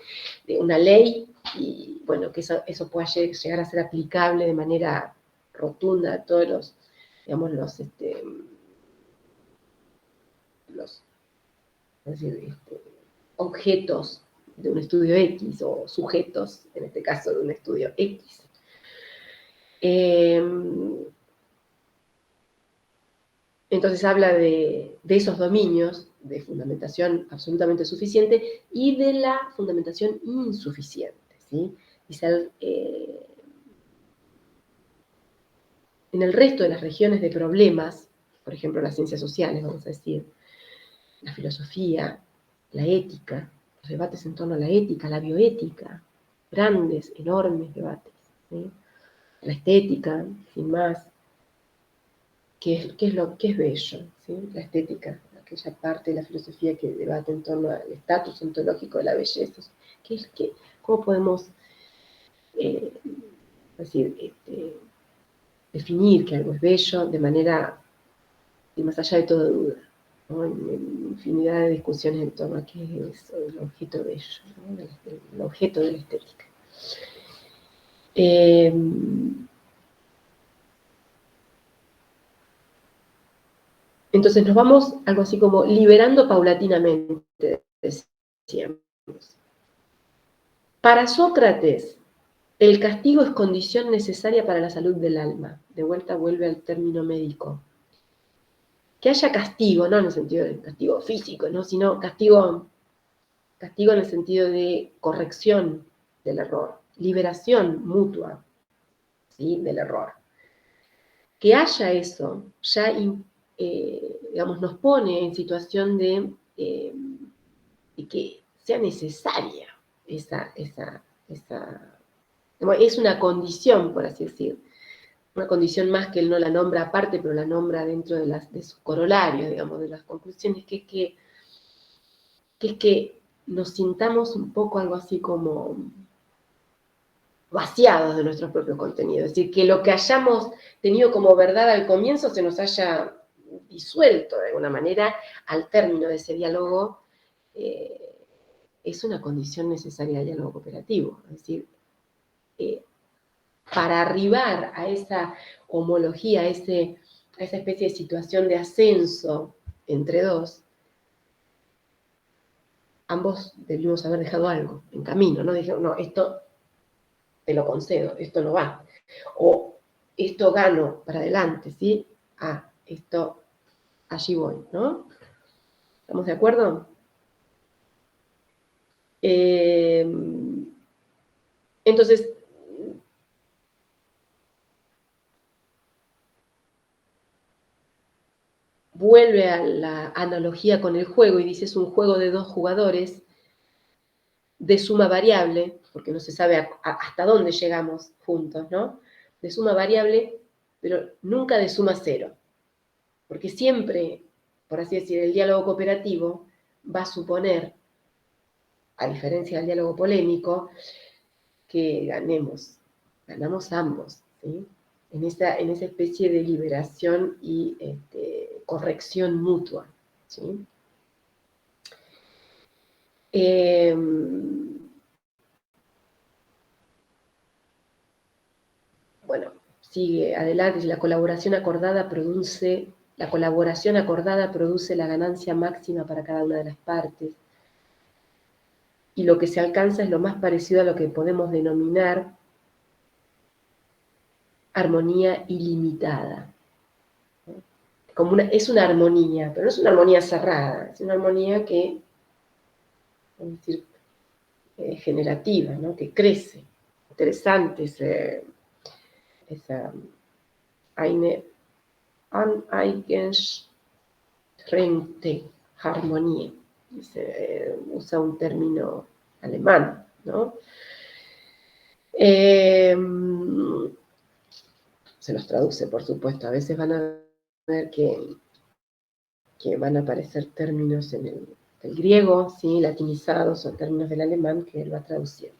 una ley, y bueno, que eso pueda llegar a ser aplicable de manera rotunda a todos los, digamos, es decir, objetos de un estudio X, o sujetos, en este caso, de un estudio X. Entonces habla de esos dominios de fundamentación absolutamente suficiente y de la fundamentación insuficiente, ¿sí? Dice, en el resto de las regiones de problemas, por ejemplo, las ciencias sociales, vamos a decir, la filosofía, la ética, los debates en torno a la ética, la bioética, grandes, enormes debates, ¿sí? La estética, sin más, ¿qué es bello? ¿Sí? La estética, aquella parte de la filosofía que debate en torno al estatus ontológico de la belleza. ¿Cómo podemos definir que algo es bello de manera más allá de toda duda? ¿No? En infinidad de discusiones en torno a qué es el objeto bello, ¿no? El objeto de la estética. Entonces nos vamos algo así como liberando paulatinamente, decíamos. Para Sócrates, el castigo es condición necesaria para la salud del alma. De vuelta vuelve al término médico. Que haya castigo, no en el sentido de castigo físico, ¿no? Sino castigo en el sentido de corrección del error, liberación mutua, ¿sí?, del error. Que haya eso ya, digamos, nos pone en situación de que sea necesaria es una condición, por así decir, una condición más que él no la nombra aparte, pero la nombra dentro de sus corolarios, digamos, de las conclusiones, que es que nos sintamos un poco algo así como vaciados de nuestro propio contenido. Es decir, que lo que hayamos tenido como verdad al comienzo se nos haya disuelto de alguna manera al término de ese diálogo. Es una condición necesaria del diálogo cooperativo. Es decir, para arribar a esa homología, a esa especie de situación de ascenso entre dos, ambos debimos haber dejado algo en camino, ¿no? Dijeron, no, esto te lo concedo, esto no va. O esto gano para adelante, ¿sí? Esto, allí voy, ¿no? ¿Estamos de acuerdo? Entonces, vuelve a la analogía con el juego y dice, es un juego de dos jugadores de suma variable, porque no se sabe hasta dónde llegamos juntos, ¿no? De suma variable, pero nunca de suma cero. Porque siempre, por así decir, el diálogo cooperativo va a suponer, a diferencia del diálogo polémico, que ganamos ambos, ¿sí? En esa especie de liberación y corrección mutua, ¿sí? Bueno, sigue adelante, la colaboración acordada produce la ganancia máxima para cada una de las partes. Y lo que se alcanza es lo más parecido a lo que podemos denominar armonía ilimitada. Es una armonía, pero no es una armonía cerrada, es una armonía que, vamos a decir, generativa, ¿no? Que crece. Interesante esa eine uneingeschränkte Harmonie. Usa un término alemán, ¿no? Se los traduce, por supuesto. A veces van a ver que van a aparecer términos en el griego, ¿sí?, latinizados, o términos del alemán que él va traduciendo.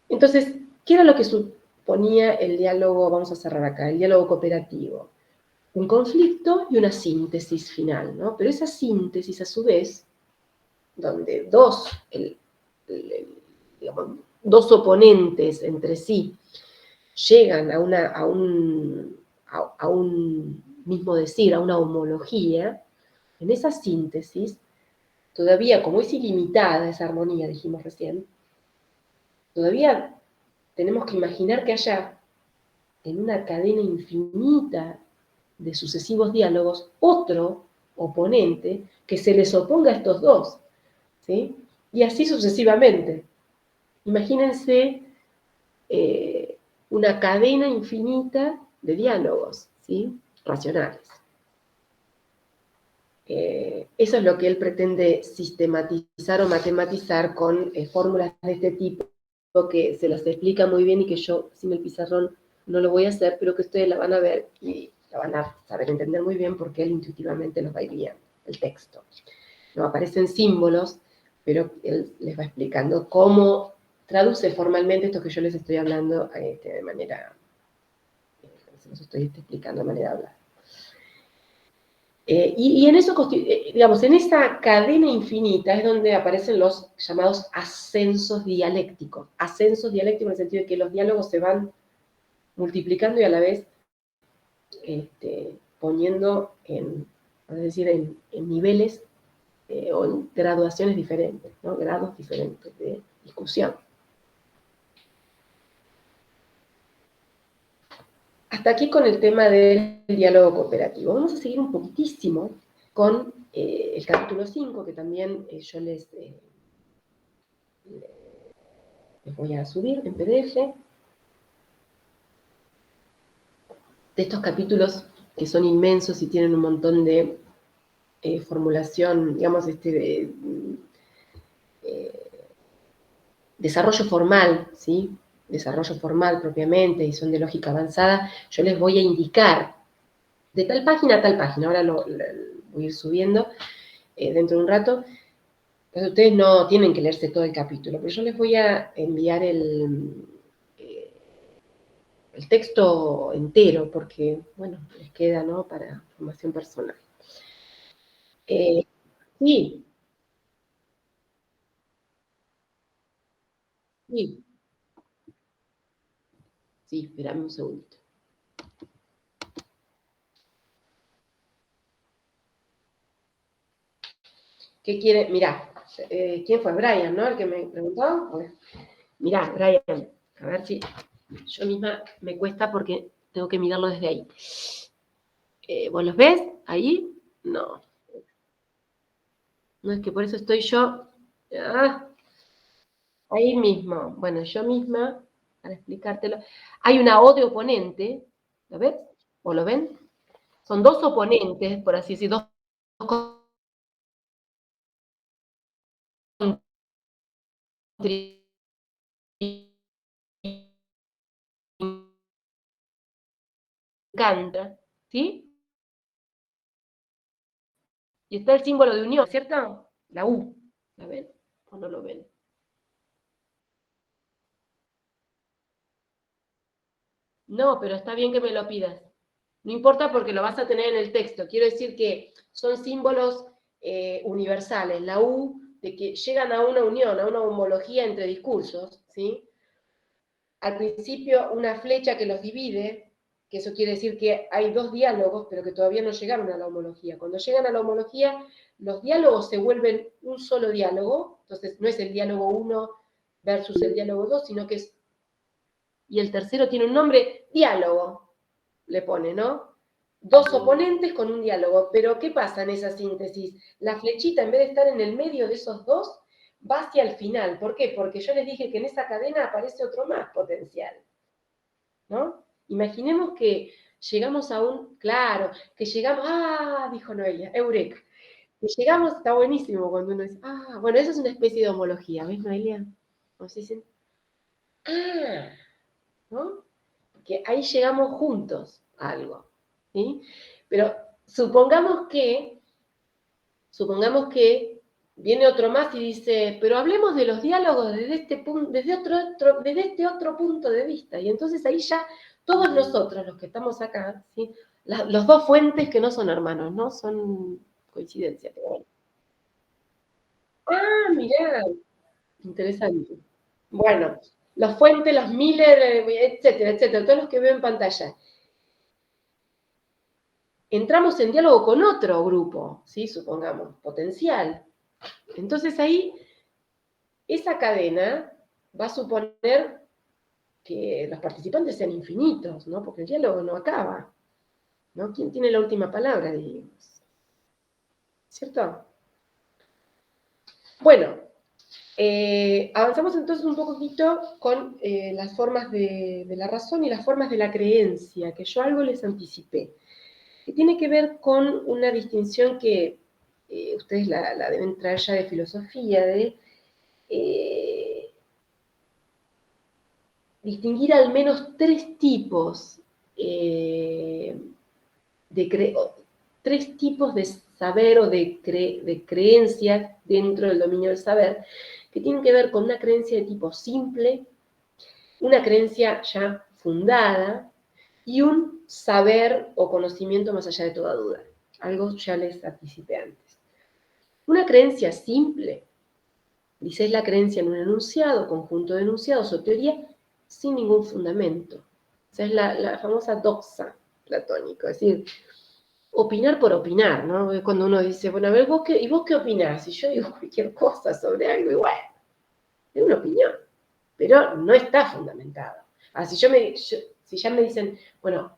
Entonces, ¿qué era lo que suponía el diálogo? Vamos a cerrar acá, el diálogo cooperativo. Un conflicto y una síntesis final, ¿no? Pero esa síntesis, a su vez, donde dos oponentes entre sí llegan a un mismo decir, a una homología, en esa síntesis, todavía, como es ilimitada esa armonía, dijimos recién, todavía tenemos que imaginar que haya en una cadena infinita de sucesivos diálogos otro oponente que se les oponga a estos dos, ¿sí? Y así sucesivamente. Imagínense una cadena infinita de diálogos, ¿sí?, racionales. Eso es lo que él pretende sistematizar o matematizar con fórmulas de este tipo, que se las explica muy bien y que yo, sin el pizarrón, no lo voy a hacer, pero que ustedes la van a ver y la van a saber entender muy bien porque él intuitivamente los va a ir guiando, el texto. No aparecen símbolos, pero él les va explicando cómo traduce formalmente esto que yo les estoy hablando de manera, se los estoy explicando de manera hablada. Y en eso, digamos, en esa cadena infinita es donde aparecen los llamados ascensos dialécticos. Ascensos dialécticos en el sentido de que los diálogos se van multiplicando y a la vez poniendo en niveles o en graduaciones diferentes, ¿no? Grados diferentes de discusión. Hasta aquí con el tema del diálogo cooperativo. Vamos a seguir un poquitísimo con el capítulo 5, que también yo les voy a subir en PDF, de estos capítulos que son inmensos y tienen un montón de formulación, digamos, desarrollo formal, ¿sí? Desarrollo formal propiamente, y son de lógica avanzada, yo les voy a indicar de tal página a tal página, ahora lo voy a ir subiendo dentro de un rato. Entonces ustedes no tienen que leerse todo el capítulo, pero yo les voy a enviar el texto entero, porque, bueno, les queda, ¿no?, para formación personal. Sí, sí, sí, espérame un segundito. ¿Qué quiere? Mirá, ¿quién fue? Brian, ¿no? El que me preguntó. Bueno, mirá, Brian, a ver si yo misma me cuesta porque tengo que mirarlo desde ahí. ¿Vos los ves ahí? No. No es que por eso estoy yo. Ah, ahí mismo. Bueno, yo misma, para explicártelo. Hay una O de oponente, ¿lo ves? ¿O lo ven? Son dos oponentes, por así decir, dos contrincantes, ¿sí? Y está el símbolo de unión, ¿cierto? La U. ¿La ven o no lo ven? No, pero está bien que me lo pidas. No importa porque lo vas a tener en el texto. Quiero decir que son símbolos universales. La U, de que llegan a una unión, a una homología entre discursos, ¿sí? Al principio una flecha que los divide, que eso quiere decir que hay dos diálogos, pero que todavía no llegaron a la homología. Cuando llegan a la homología, los diálogos se vuelven un solo diálogo, entonces no es el diálogo 1 versus el diálogo 2, sino que es, y el tercero tiene un nombre, diálogo, le pone, ¿no? Dos oponentes con un diálogo, pero ¿qué pasa en esa síntesis? La flechita, en vez de estar en el medio de esos dos, va hacia el final. ¿Por qué? Porque yo les dije que en esa cadena aparece otro más potencial, ¿no? Imaginemos que llegamos a un, claro, que llegamos, dijo Noelia, eureka, que llegamos, está buenísimo cuando uno dice, bueno, eso es una especie de homología, ¿ves, Noelia? Nos dicen, ¿no? Porque ahí llegamos juntos a algo, ¿sí? Pero supongamos que viene otro más y dice, pero hablemos de los diálogos desde este punto, desde este otro punto de vista. Y entonces ahí ya todos nosotros, los que estamos acá, ¿sí? Los dos fuentes que no son hermanos, ¿no? Son coincidencias. Pero bueno. Mirá, interesante. Bueno, los fuentes, los Miller, etcétera, etcétera, todos los que veo en pantalla. Entramos en diálogo con otro grupo, ¿sí? Supongamos, potencial. Entonces ahí, esa cadena va a suponer que los participantes sean infinitos, ¿no? Porque el diálogo no acaba, ¿no? ¿Quién tiene la última palabra, digamos? ¿Cierto? Bueno, avanzamos entonces un poquito con las formas de la razón y las formas de la creencia, que yo algo les anticipé, que tiene que ver con una distinción que ustedes la deben traer ya de filosofía, de distinguir al menos tres tipos tres tipos de saber o de creencias dentro del dominio del saber, que tienen que ver con una creencia de tipo simple, una creencia ya fundada y un saber o conocimiento más allá de toda duda. Algo ya les anticipé antes. Una creencia simple, dice, es la creencia en un enunciado, conjunto de enunciados o teoría sin ningún fundamento. O sea, es la famosa doxa platónico, es decir, opinar por opinar, ¿no? Es cuando uno dice, bueno, a ver, ¿y vos qué opinás? Y yo digo cualquier cosa sobre algo, y bueno, es una opinión, pero no está fundamentado. Si ya me dicen, bueno,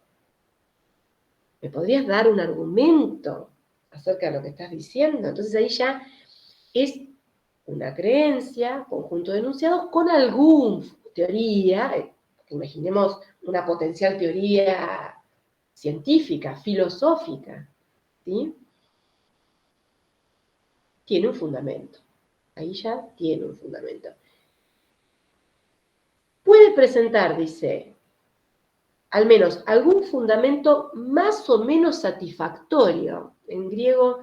¿me podrías dar un argumento acerca de lo que estás diciendo. Entonces ahí ya es una creencia, conjunto de enunciados, con alguna teoría, imaginemos una potencial teoría científica, filosófica, ¿sí? Tiene un fundamento. Ahí ya tiene un fundamento. Puede presentar, dice, al menos algún fundamento más o menos satisfactorio. En griego,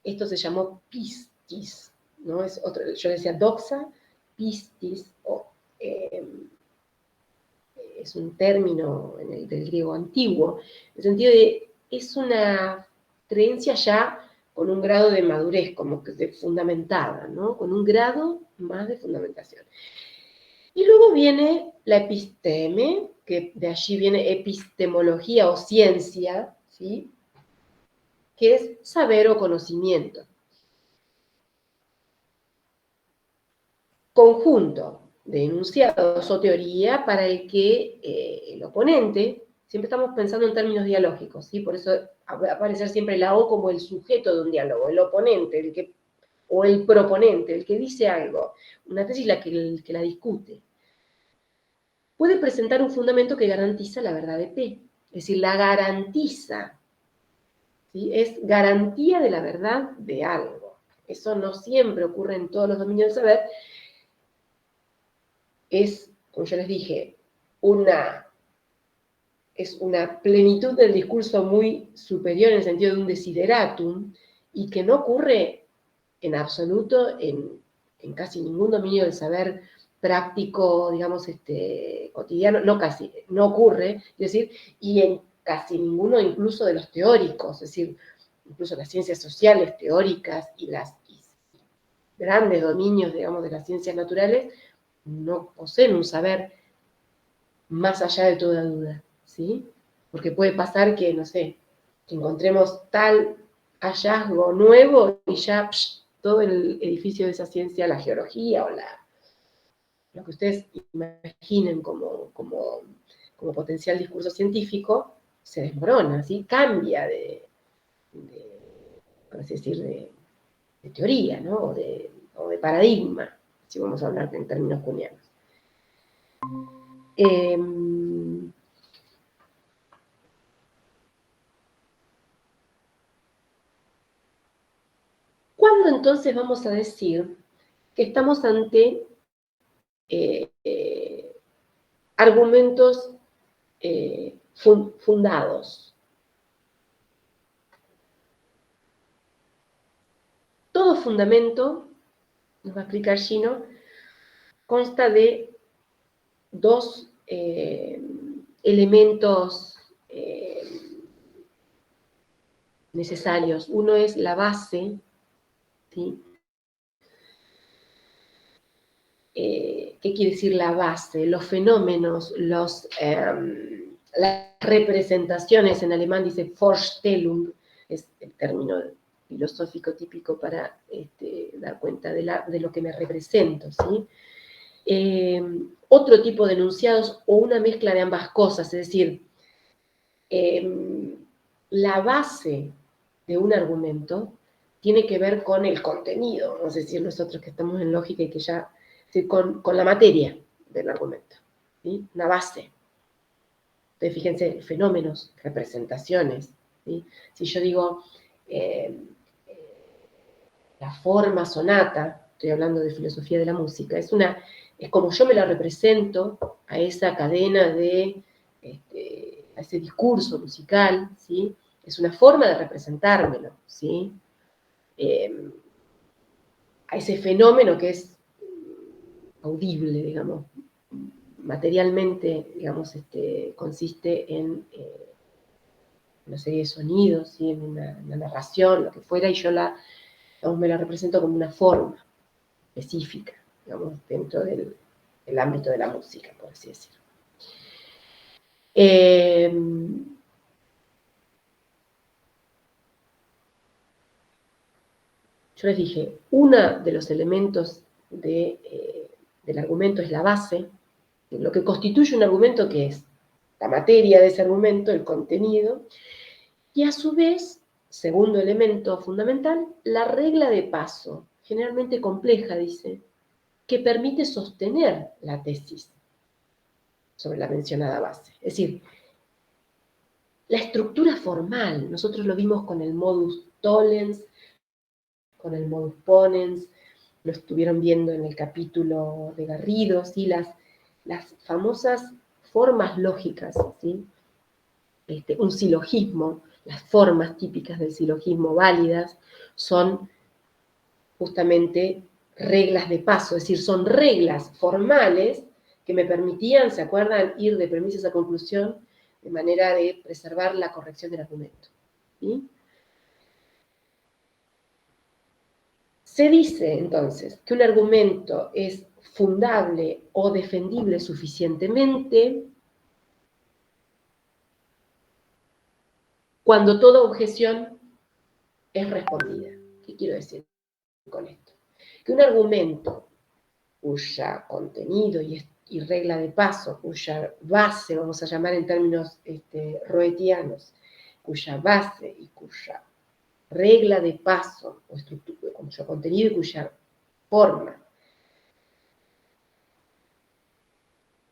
esto se llamó pistis, ¿no? Es otro, yo decía doxa, pistis, es un término del griego antiguo, en el sentido de, es una creencia ya con un grado de madurez, como que de fundamentada, ¿no? Con un grado más de fundamentación. Y luego viene la episteme, que de allí viene epistemología o ciencia, ¿sí? Que es saber o conocimiento. Conjunto de enunciados o teoría para el que el oponente, siempre estamos pensando en términos dialógicos, ¿sí? Por eso va a aparecer siempre la O como el sujeto de un diálogo, el oponente, o el proponente, el que dice algo, una tesis el que la discute. Puede presentar un fundamento que garantiza la verdad de P, es decir, la garantiza, ¿sí? Es garantía de la verdad de algo. Eso no siempre ocurre en todos los dominios del saber. Es, como yo les dije, es una plenitud del discurso muy superior en el sentido de un desideratum, y que no ocurre en absoluto en casi ningún dominio del saber práctico, digamos, cotidiano, no ocurre, es decir, y en casi ninguno incluso de los teóricos, es decir, incluso las ciencias sociales teóricas y las grandes dominios, digamos, de las ciencias naturales, no poseen un saber más allá de toda duda, ¿sí? Porque puede pasar que, no sé, que encontremos tal hallazgo nuevo y ya todo el edificio de esa ciencia, la geología o lo que ustedes imaginen como potencial discurso científico, se desmorona, ¿sí? Cambia por así decir, de teoría, ¿no? O de paradigma, si vamos a hablar en términos cuneanos. ¿Cuándo entonces vamos a decir que estamos ante argumentos fundados? Todo fundamento, nos va a explicar Gino, consta de dos elementos necesarios. Uno es la base, ¿sí? ¿Qué quiere decir la base? Los fenómenos, las representaciones, en alemán dice Vorstellung, es el término filosófico típico para dar cuenta de lo que me represento, ¿sí? Otro tipo de enunciados o una mezcla de ambas cosas, es decir, la base de un argumento tiene que ver con el contenido, vamos a decir nosotros que estamos en lógica y que ya, con la materia del argumento, ¿sí? Una base. Entonces, fíjense, fenómenos, representaciones, ¿sí? Si yo digo la forma sonata, estoy hablando de filosofía de la música, es como yo me la represento a esa cadena a ese discurso musical, ¿sí? Es una forma de representármelo, ¿sí? A ese fenómeno que es audible, digamos, materialmente, digamos, consiste en una serie de sonidos, ¿sí? En una narración, lo que fuera, y yo me la represento como una forma específica, digamos, dentro del ámbito de la música, por así decirlo. Yo les dije, uno de los elementos del argumento es la base. Lo que constituye un argumento, que es la materia de ese argumento, el contenido, y a su vez segundo elemento fundamental, la regla de paso, generalmente compleja, dice, que permite sostener la tesis sobre la mencionada base. Es decir, la estructura formal, nosotros lo vimos con el modus tollens, con el modus ponens, lo estuvieron viendo en el capítulo de Garrido, ¿sí? Las famosas formas lógicas, ¿sí? Un silogismo, las formas típicas del silogismo válidas, son justamente reglas de paso, es decir, son reglas formales que me permitían, ¿se acuerdan?, ir de premisas a conclusión de manera de preservar la corrección del argumento. ¿Sí? Se dice, entonces, que un argumento es fundable o defendible suficientemente cuando toda objeción es respondida. ¿Qué quiero decir con esto? Que un argumento cuya contenido y regla de paso, cuya base, vamos a llamar en términos roetianos, cuya base y cuya regla de paso, o estructura, cuyo contenido y cuya forma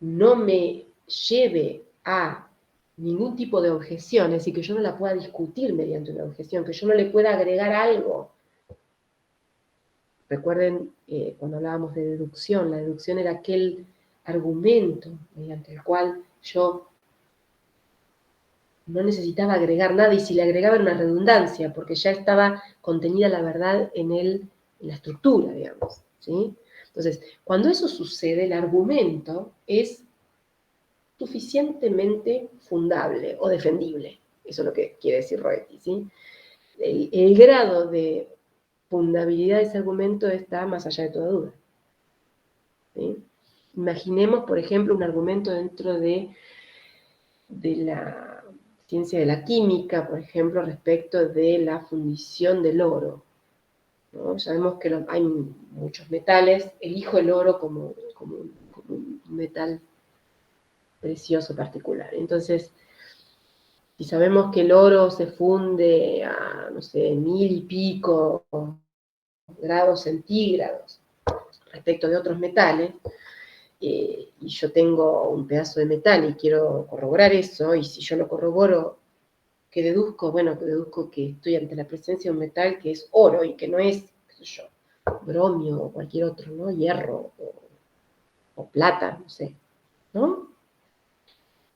no me lleve a ningún tipo de objeción, es decir, que yo no la pueda discutir mediante una objeción, que yo no le pueda agregar algo. Recuerden, cuando hablábamos de deducción, la deducción era aquel argumento mediante el cual yo no necesitaba agregar nada, y si le agregaba era una redundancia, porque ya estaba contenida la verdad en la estructura, digamos, ¿sí? Entonces, cuando eso sucede, el argumento es suficientemente fundable o defendible. Eso es lo que quiere decir Roetti, ¿sí? El grado de fundabilidad de ese argumento está más allá de toda duda. ¿Sí? Imaginemos, por ejemplo, un argumento dentro de la ciencia de la química, por ejemplo, respecto de la fundición del oro, ¿no? Sabemos que hay muchos metales, elijo el oro como un metal precioso particular. Entonces, si sabemos que el oro se funde a, no sé, 1000 y pico grados centígrados respecto de otros metales, y yo tengo un pedazo de metal y quiero corroborar eso, y si yo lo corroboro, ¿qué deduzco? Bueno, deduzco que estoy ante la presencia de un metal que es oro y que no es, qué sé yo, bromio o cualquier otro, ¿no? Hierro o plata, no sé, ¿no?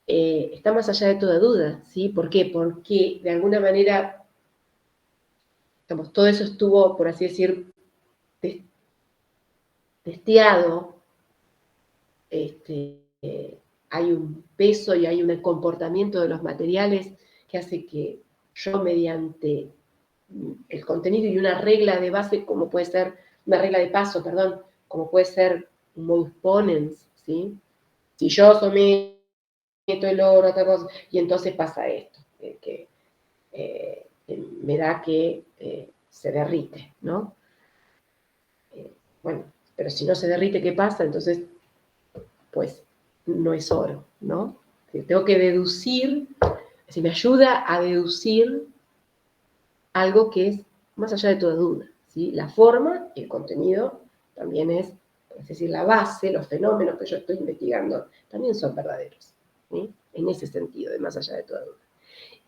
Está más allá de toda duda, ¿sí? ¿Por qué? Porque de alguna manera, digamos, todo eso estuvo, por así decir, testeado, hay un peso y hay un comportamiento de los materiales que hace que yo, mediante el contenido y una regla de base, como puede ser, una regla de paso, perdón, como puede ser un modus ponens, ¿sí? Si yo someto el oro a otra cosa, y entonces pasa esto, que me da que se derrite, ¿no? Bueno, pero si no se derrite, ¿qué pasa? Entonces, pues, no es oro, ¿no? Tengo que deducir, si me ayuda a deducir algo que es más allá de toda duda, ¿sí? La forma y el contenido también es decir, la base, los fenómenos que yo estoy investigando, también son verdaderos, ¿sí? En ese sentido, de más allá de toda duda.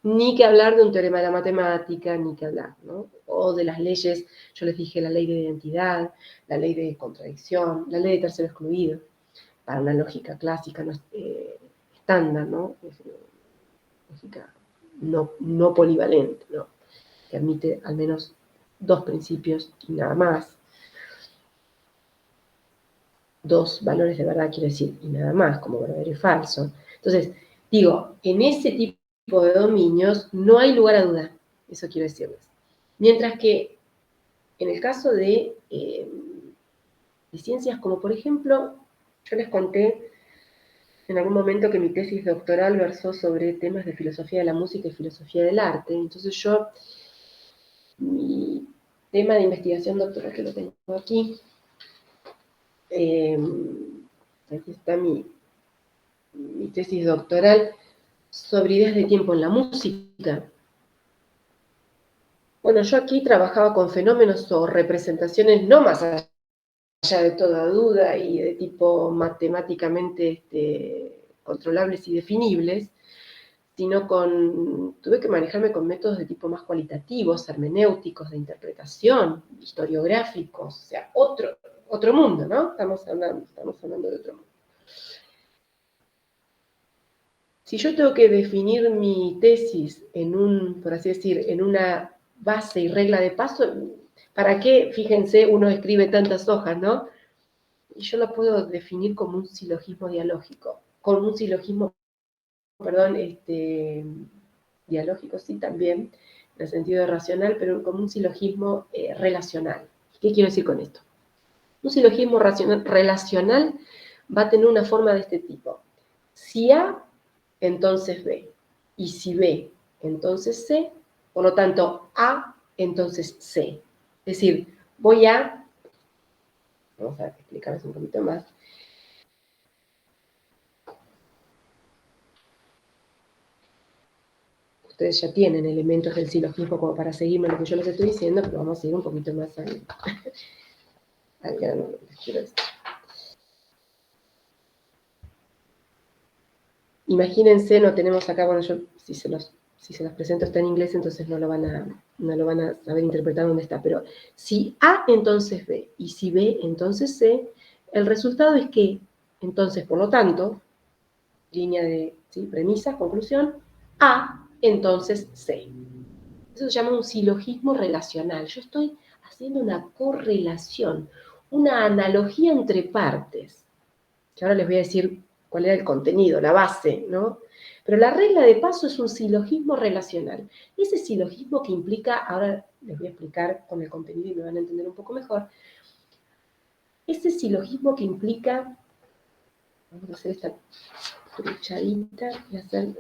Ni que hablar de un teorema de la matemática, ni que hablar, ¿no? O de las leyes, yo les dije la ley de identidad, la ley de contradicción, la ley de tercero excluido, para una lógica clásica estándar, ¿no? Lógica no polivalente, ¿no? Que admite al menos dos principios y nada más. Dos valores de verdad, quiero decir, y nada más, como verdadero y falso. Entonces, digo, en ese tipo de dominios no hay lugar a duda, eso quiero decirles. Mientras que en el caso de ciencias como, por ejemplo, yo les conté en algún momento que mi tesis doctoral versó sobre temas de filosofía de la música y filosofía del arte. Entonces yo, mi tema de investigación doctoral, que lo tengo aquí, aquí está mi tesis doctoral sobre ideas de tiempo en la música. Bueno, yo aquí trabajaba con fenómenos o representaciones no más allá de toda duda y de tipo matemáticamente controlables y definibles, sino tuve que manejarme con métodos de tipo más cualitativos, hermenéuticos, de interpretación, historiográficos, o sea, otro mundo, ¿no? Estamos hablando de otro mundo. Si yo tengo que definir mi tesis por así decir, en una base y regla de paso, ¿para qué, fíjense, uno escribe tantas hojas, ¿no? Y yo lo puedo definir como un silogismo dialógico, como un silogismo, perdón, dialógico sí también, en el sentido de racional, pero como un silogismo relacional. ¿Qué quiero decir con esto? Un silogismo relacional va a tener una forma de este tipo. Si A, entonces B. Y si B, entonces C. Por lo tanto, A, entonces C. Es decir, vamos a explicarles un poquito más. Ustedes ya tienen elementos del silogismo como para seguirme lo que yo les estoy diciendo, pero vamos a ir un poquito más al grano. Imagínense, no tenemos acá, bueno, yo si se los presento está en inglés, entonces no lo van a saber interpretar dónde está, pero si A, entonces B, y si B, entonces C, el resultado es que, entonces, por lo tanto, línea de premisa, conclusión, A, entonces C. Eso se llama un silogismo relacional. Yo estoy haciendo una correlación, una analogía entre partes, que ahora les voy a decir cuál era el contenido, la base, ¿no? Pero la regla de paso es un silogismo relacional. Ese silogismo que implica, ahora les voy a explicar con el contenido y me van a entender un poco mejor, ese silogismo que implica, vamos a hacer esta truchadita,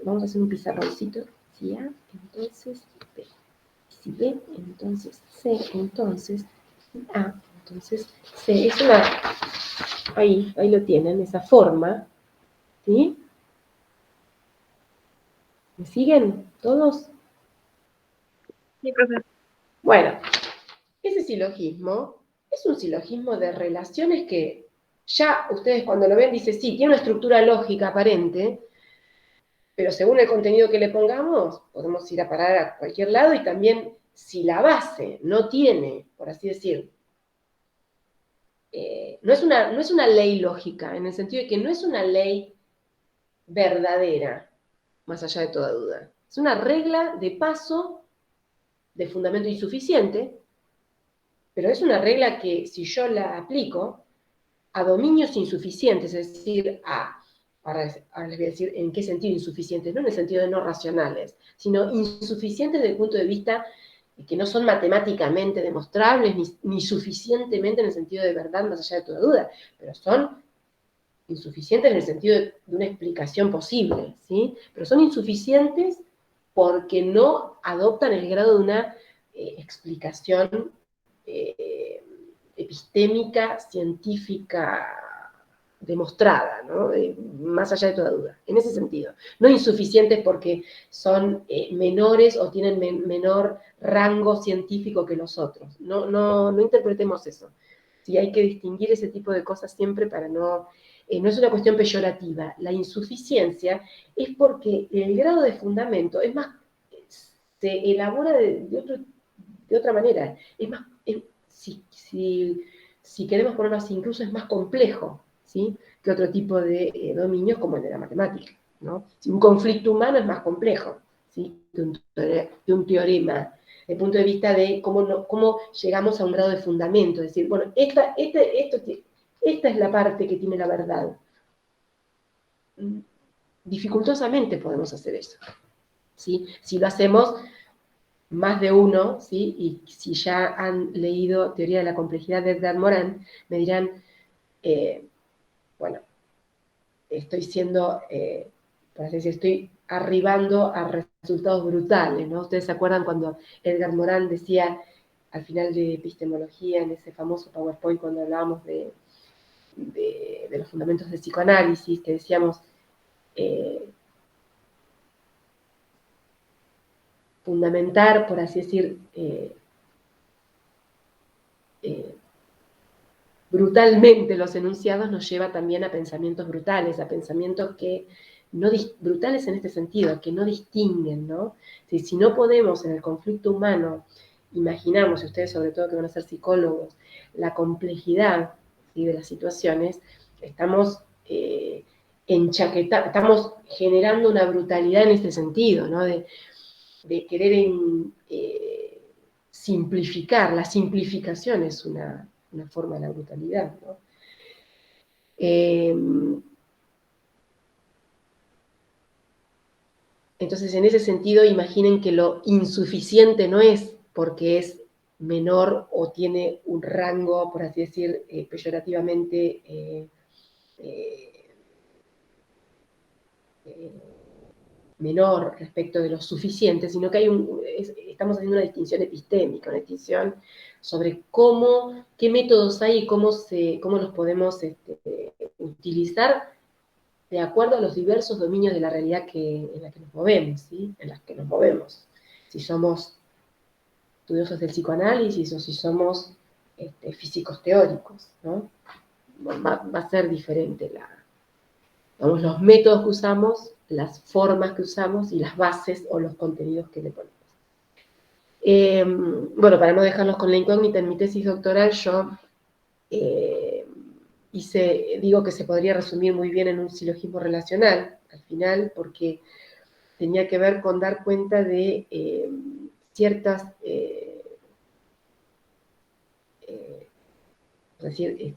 vamos a hacer un pizarroncito, si A, entonces B. Si B, entonces C, entonces A, entonces C. Es ahí lo tienen, esa forma, ¿sí? ¿Me siguen todos? Sí, profe. Bueno, ese silogismo es un silogismo de relaciones que ya ustedes cuando lo ven dicen, sí, tiene una estructura lógica aparente, pero según el contenido que le pongamos, podemos ir a parar a cualquier lado y también si la base no tiene, por así decir, no es una ley lógica, en el sentido de que no es una ley verdadera, más allá de toda duda. Es una regla de paso de fundamento insuficiente, pero es una regla que si yo la aplico a dominios insuficientes, es decir, ahora les voy a decir en qué sentido insuficientes, no en el sentido de no racionales, sino insuficientes desde el punto de vista de que no son matemáticamente demostrables ni suficientemente en el sentido de verdad, más allá de toda duda, pero son insuficientes en el sentido de una explicación posible, ¿sí? Pero son insuficientes porque no adoptan el grado de una explicación epistémica, científica, demostrada, ¿no? Más allá de toda duda, en ese sentido. No insuficientes porque son menores o tienen menor rango científico que los otros. No interpretemos eso. Sí, hay que distinguir ese tipo de cosas siempre para no es una cuestión peyorativa. La insuficiencia es porque el grado de fundamento es más, se elabora de otra manera. Es más, si queremos ponerlo así, incluso es más complejo, ¿sí? Que otro tipo de dominios como el de la matemática, ¿no? Si un conflicto humano es más complejo, ¿sí? Que un teorema, desde el punto de vista de cómo llegamos a un grado de fundamento, es decir, bueno, esta es la parte que tiene la verdad. Dificultosamente podemos hacer eso, ¿sí? Si lo hacemos más de uno, ¿sí? Y si ya han leído Teoría de la Complejidad de Edgar Morin, me dirán, bueno, estoy siendo, por así decir, estoy arribando a resultados brutales, ¿no? Ustedes se acuerdan cuando Edgar Morin decía al final de epistemología, en ese famoso PowerPoint, cuando hablábamos de los fundamentos del psicoanálisis, que decíamos, fundamentar, por así decir, brutalmente los enunciados nos lleva también a pensamientos brutales, a pensamientos que no brutales en este sentido, que no distinguen, ¿no? Si no podemos en el conflicto humano, imaginamos, y ustedes sobre todo que van a ser psicólogos, la complejidad, ¿sí?, de las situaciones, estamos estamos generando una brutalidad en este sentido, ¿no? De querer simplificar. La simplificación es una forma de la brutalidad, ¿no? Entonces, en ese sentido, imaginen que lo insuficiente no es porque es menor o tiene un rango, por así decir, peyorativamente menor respecto de lo suficiente, sino que estamos haciendo una distinción epistémica, una distinción sobre qué métodos hay y cómo los podemos utilizar de acuerdo a los diversos dominios de la realidad en la que nos movemos, ¿sí? En las que nos movemos. Si somos estudiosos del psicoanálisis o si somos físicos teóricos, ¿no? Va a ser diferente los métodos que usamos, las formas que usamos y las bases o los contenidos que le ponemos. Bueno, para no dejarlos con la incógnita, en mi tesis doctoral yo digo que se podría resumir muy bien en un silogismo relacional, al final, porque tenía que ver con dar cuenta de ciertas, es decir,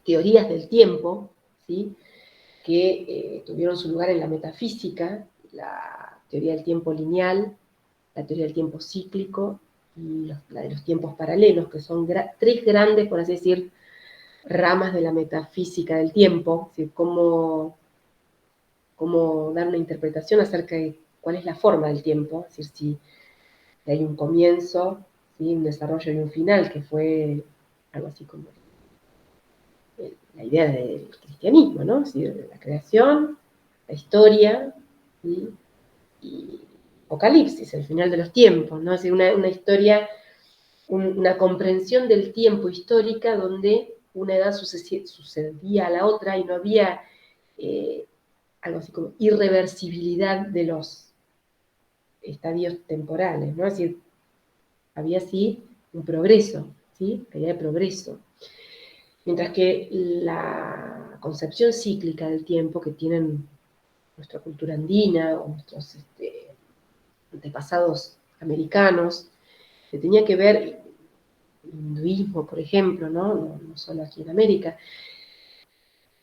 teorías del tiempo, ¿sí?, que tuvieron su lugar en la metafísica, la teoría del tiempo lineal, la teoría del tiempo cíclico y la de los tiempos paralelos, que son tres grandes, por así decir, ramas de la metafísica del tiempo, es decir, cómo dar una interpretación acerca de cuál es la forma del tiempo, es decir, si hay un comienzo, ¿sí?, un desarrollo y un final, que fue algo así como la idea del cristianismo, ¿no? Es decir, la creación, la historia, ¿sí?, y Apocalipsis, el final de los tiempos, ¿no? Es decir, una historia, una comprensión del tiempo histórica donde una edad sucedía a la otra y no había algo así como irreversibilidad de los estadios temporales, ¿no? Es decir, había sí un progreso, ¿sí? Había progreso. Mientras que la concepción cíclica del tiempo que tienen nuestra cultura andina o nuestros antepasados americanos, que tenía que ver, el hinduismo, por ejemplo, ¿no? No solo aquí en América,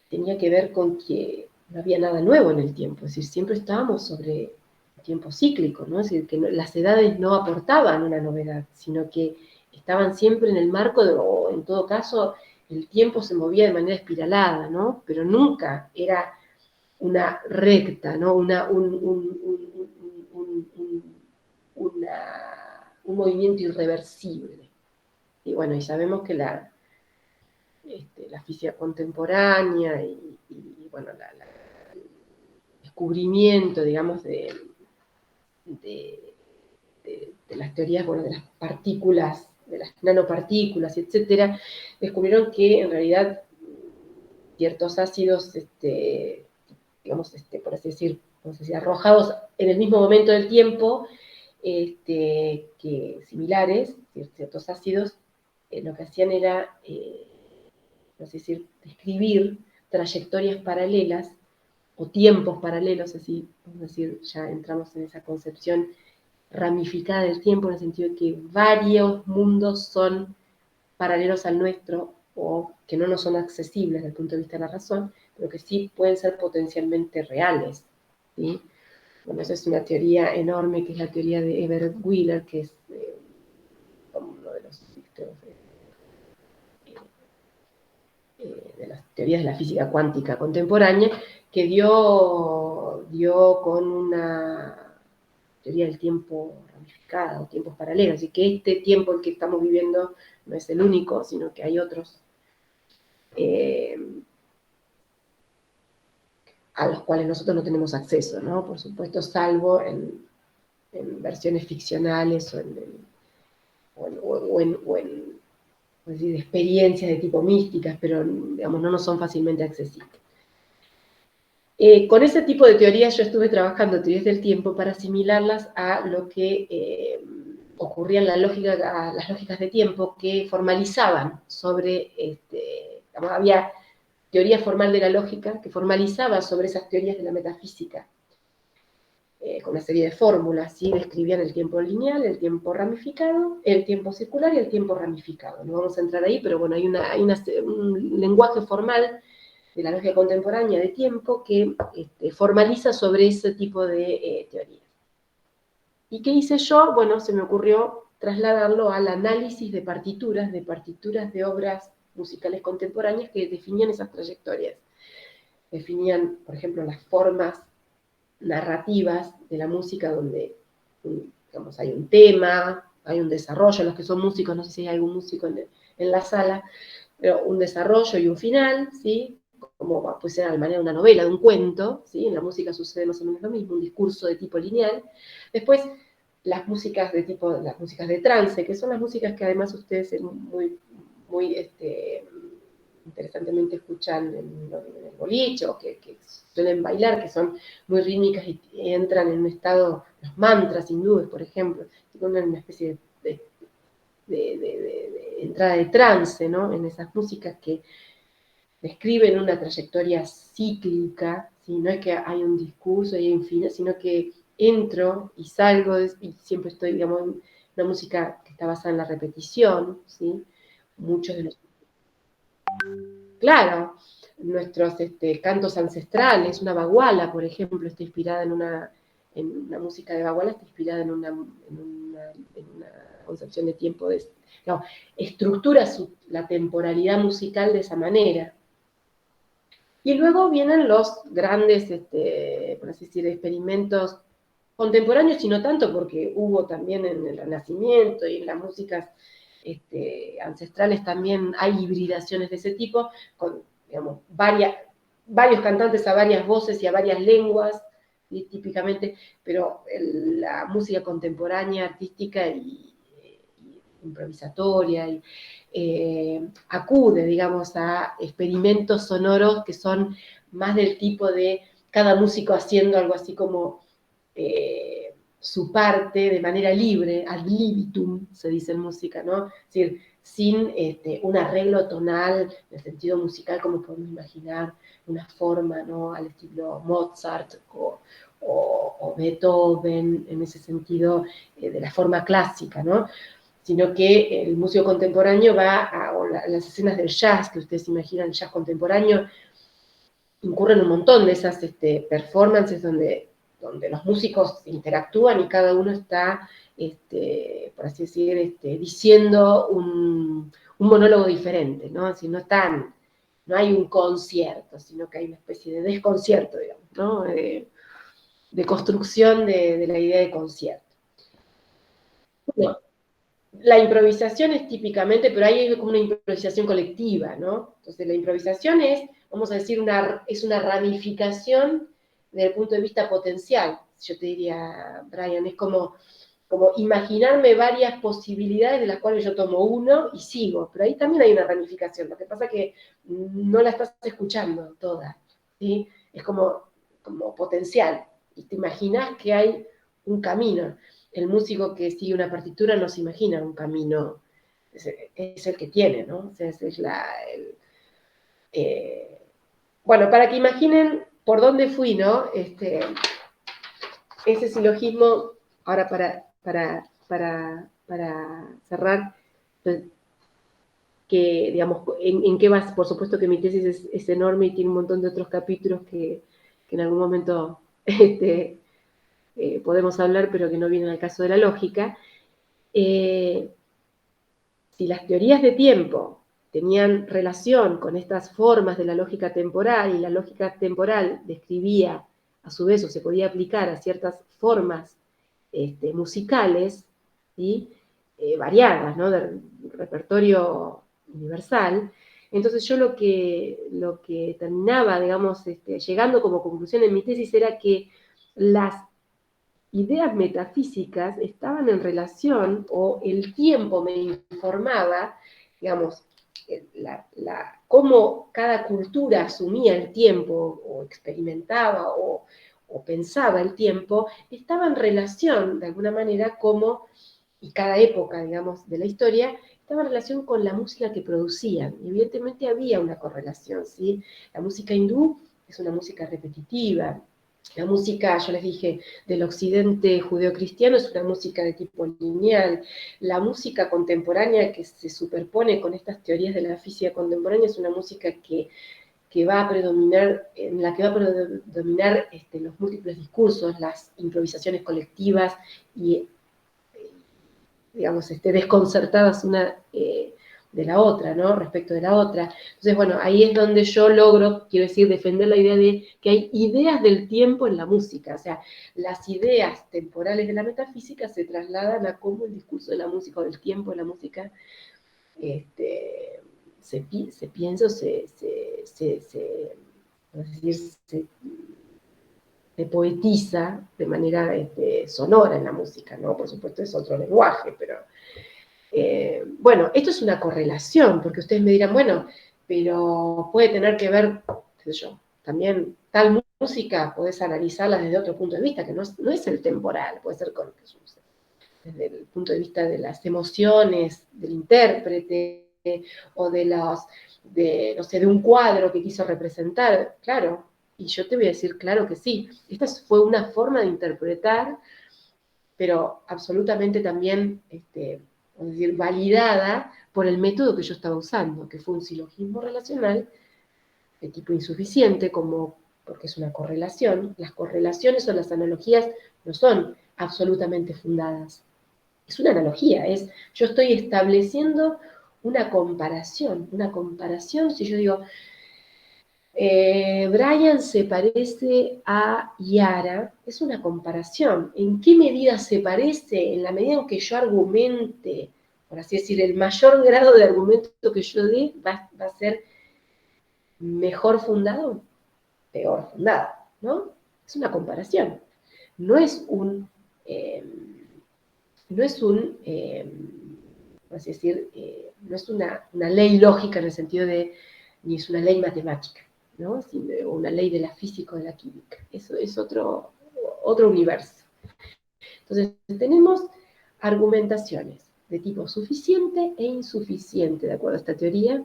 tenía que ver con que no había nada nuevo en el tiempo, es decir, siempre estábamos sobre el tiempo cíclico, ¿no? Es decir, que las edades no aportaban una novedad, sino que estaban siempre en el marco o en todo caso, el tiempo se movía de manera espiralada, ¿no? Pero nunca era una recta, ¿no? Un movimiento irreversible. Y bueno, y sabemos que la física contemporánea y bueno, el descubrimiento, digamos, de las teorías, bueno, de las partículas, de las nanopartículas, etcétera, descubrieron que en realidad ciertos ácidos, digamos, por así decir, arrojados en el mismo momento del tiempo, que similares, ciertos ácidos, lo que hacían era, por así decir, describir trayectorias paralelas o tiempos paralelos, así, vamos a decir, ya entramos en esa concepción ramificada del tiempo, en el sentido de que varios mundos son paralelos al nuestro o que no nos son accesibles desde el punto de vista de la razón, pero que sí pueden ser potencialmente reales, ¿sí? Bueno, esa es una teoría enorme, que es la teoría de Everett Wheeler, que es uno de los de las teorías de la física cuántica contemporánea, que dio con una teoría del tiempo ramificada o tiempos paralelos, y que este tiempo el que estamos viviendo no es el único, sino que hay otros a los cuales nosotros no tenemos acceso, ¿no? Por supuesto, salvo en en versiones ficcionales o en es decir, experiencias de tipo místicas, pero digamos, no nos son fácilmente accesibles. Con ese tipo de teorías yo estuve trabajando teorías del tiempo para asimilarlas a lo que ocurría en las lógicas de tiempo que formalizaban sobre, digamos, había teoría formal de la lógica que formalizaba sobre esas teorías de la metafísica, con una serie de fórmulas, ¿sí? Describían el tiempo lineal, el tiempo ramificado, el tiempo circular y el tiempo ramificado. No vamos a entrar ahí, pero bueno, hay un lenguaje formal de la lógica contemporánea de tiempo que formaliza sobre ese tipo de teorías. ¿Y qué hice yo? Bueno, se me ocurrió trasladarlo al análisis de partituras de obras musicales contemporáneas que definían esas trayectorias. Definían, por ejemplo, las formas narrativas de la música donde, digamos, hay un tema, hay un desarrollo, los que son músicos, no sé si hay algún músico en la sala, pero un desarrollo y un final, ¿sí? Como puede ser a la manera de una novela, de un cuento, ¿sí? En la música sucede más o menos lo mismo, un discurso de tipo lineal. Después, las músicas de trance, que son las músicas que además ustedes muy interesantemente escuchan en el boliche, o que suelen bailar, que son muy rítmicas y entran en un estado, los mantras hindúes, por ejemplo, tienen una especie de entrada de trance, ¿no? En esas músicas que describen una trayectoria cíclica, ¿sí? No es que hay un discurso y hay un final, sino que entro y salgo, y siempre estoy, digamos, en una música que está basada en la repetición, ¿sí? Muchos de los... Claro, nuestros cantos ancestrales, una baguala, por ejemplo, está inspirada en una música de baguala, está inspirada en una concepción de tiempo, digamos, estructura la temporalidad musical de esa manera. Y luego vienen los grandes, por así decir, experimentos contemporáneos, y no tanto porque hubo también en el Renacimiento y en las músicas ancestrales también hay hibridaciones de ese tipo, con, digamos, varios cantantes a varias voces y a varias lenguas, ¿sí? Típicamente, pero la música contemporánea, artística y improvisatoria, acude, digamos, a experimentos sonoros que son más del tipo de cada músico haciendo algo así como su parte de manera libre, ad libitum, se dice en música, ¿no? Es decir, sin un arreglo tonal, en el sentido musical, como podemos imaginar, una forma, ¿no? Al estilo Mozart o Beethoven, en ese sentido, de la forma clásica, ¿no? Sino que el músico contemporáneo o las escenas del jazz, que ustedes imaginan, el jazz contemporáneo, incurren un montón de esas performances donde los músicos interactúan y cada uno está, por así decir, diciendo un monólogo diferente, ¿no? Así, no hay un concierto, sino que hay una especie de desconcierto, digamos, ¿no? De construcción de la idea de concierto. Bueno, la improvisación es típicamente, pero ahí hay como una improvisación colectiva, ¿no? Entonces la improvisación es, vamos a decir, es una ramificación desde el punto de vista potencial. Yo te diría, Brian, es como imaginarme varias posibilidades de las cuales yo tomo uno y sigo, pero ahí también hay una ramificación. Lo que pasa es que no la estás escuchando toda, ¿sí? Es como potencial, y te imaginas que hay un camino. El músico que sigue una partitura no se imagina un camino, es el que tiene, ¿no? O sea, bueno, para que imaginen por dónde fui, ¿no? Ese silogismo, ahora para cerrar, que, digamos, en qué vas, por supuesto que mi tesis es enorme y tiene un montón de otros capítulos que en algún momento podemos hablar, pero que no vienen al caso de la lógica. Si las teorías de tiempo tenían relación con estas formas de la lógica temporal, y la lógica temporal describía, a su vez, o se podía aplicar a ciertas formas musicales, ¿sí? Variadas, ¿no? De repertorio universal. Entonces yo lo que terminaba, digamos, llegando como conclusión en mi tesis era que las ideas metafísicas estaban en relación, o el tiempo me informaba, digamos, cómo cada cultura asumía el tiempo, o experimentaba, o pensaba el tiempo, estaba en relación, de alguna manera, y cada época, digamos, de la historia, estaba en relación con la música que producían. Y evidentemente había una correlación, ¿sí? La música hindú es una música repetitiva. La música, yo les dije, del occidente judeocristiano es una música de tipo lineal. La música contemporánea que se superpone con estas teorías de la física contemporánea es una música que va a predominar, en la que va a predominar los múltiples discursos, las improvisaciones colectivas y, digamos, desconcertadas una de la otra, ¿no? Respecto de la otra. Entonces, bueno, ahí es donde yo logro, quiero decir, defender la idea de que hay ideas del tiempo en la música. O sea, las ideas temporales de la metafísica se trasladan a cómo el discurso de la música, o del tiempo de la música, se piensa, se poetiza de manera sonora en la música, ¿no? Por supuesto es otro lenguaje, pero bueno, esto es una correlación, porque ustedes me dirán, bueno, pero puede tener que ver, qué sé yo, también tal música podés analizarla desde otro punto de vista, que no es el temporal, puede ser desde el punto de vista de las emociones del intérprete, o no sé, de un cuadro que quiso representar, claro. Y yo te voy a decir, claro que sí. Esta fue una forma de interpretar, pero absolutamente también, vamos a decir, validada por el método que yo estaba usando, que fue un silogismo relacional de tipo insuficiente, porque es una correlación. Las correlaciones o las analogías no son absolutamente fundadas. Es una analogía, yo estoy estableciendo una comparación si yo digo, Brian se parece a Yara, es una comparación. ¿En qué medida se parece? En la medida en que yo argumente, por así decir, el mayor grado de argumento que yo dé va a ser mejor fundado, peor fundado, ¿no? Es una comparación. No es por así decir, no es una ley lógica en el sentido ni es una ley matemática, ¿no? Sino una ley de la física o de la química. Eso es otro universo. Entonces, tenemos argumentaciones de tipo suficiente e insuficiente, de acuerdo a esta teoría.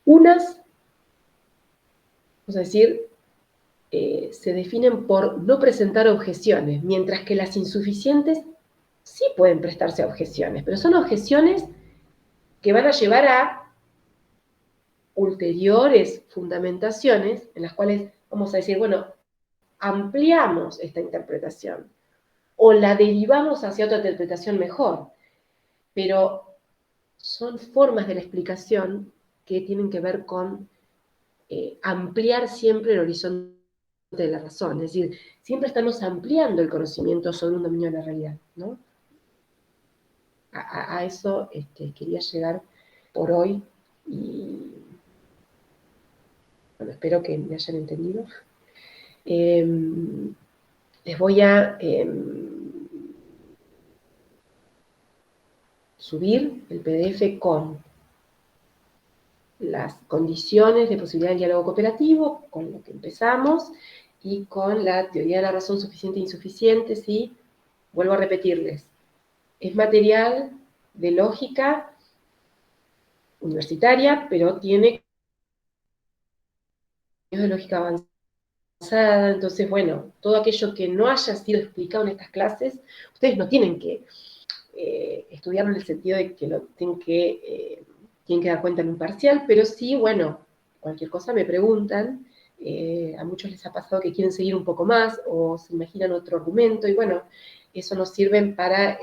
Unas, vamos a decir, se definen por no presentar objeciones, mientras que las insuficientes sí pueden prestarse a objeciones, pero son objeciones que van a llevar a ulteriores fundamentaciones en las cuales vamos a decir, bueno, ampliamos esta interpretación o la derivamos hacia otra interpretación mejor, pero son formas de la explicación que tienen que ver con ampliar siempre el horizonte de la razón, es decir, siempre estamos ampliando el conocimiento sobre un dominio de la realidad, ¿no? A eso quería llegar por hoy y bueno, espero que me hayan entendido. Les voy a subir el PDF con las condiciones de posibilidad del diálogo cooperativo, con lo que empezamos, y con la teoría de la razón suficiente e insuficiente, ¿sí? Vuelvo a repetirles, es material de lógica universitaria, pero tiene de lógica avanzada, entonces, bueno, todo aquello que no haya sido explicado en estas clases, ustedes no tienen que estudiarlo en el sentido de que lo tienen que dar cuenta en un parcial, pero sí, bueno, cualquier cosa me preguntan, a muchos les ha pasado que quieren seguir un poco más, o se imaginan otro argumento, y bueno, eso nos sirve para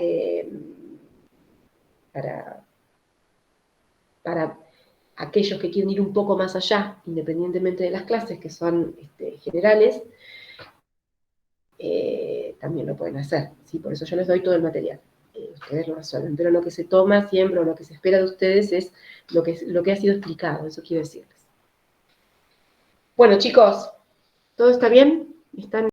aquellos que quieren ir un poco más allá, independientemente de las clases, que son generales, también lo pueden hacer, ¿sí? Por eso yo les doy todo el material. Ustedes lo resuelven, pero lo que se toma siempre, o lo que se espera de ustedes, es lo que ha sido explicado, eso quiero decirles. Bueno, chicos, ¿todo está bien? ¿Están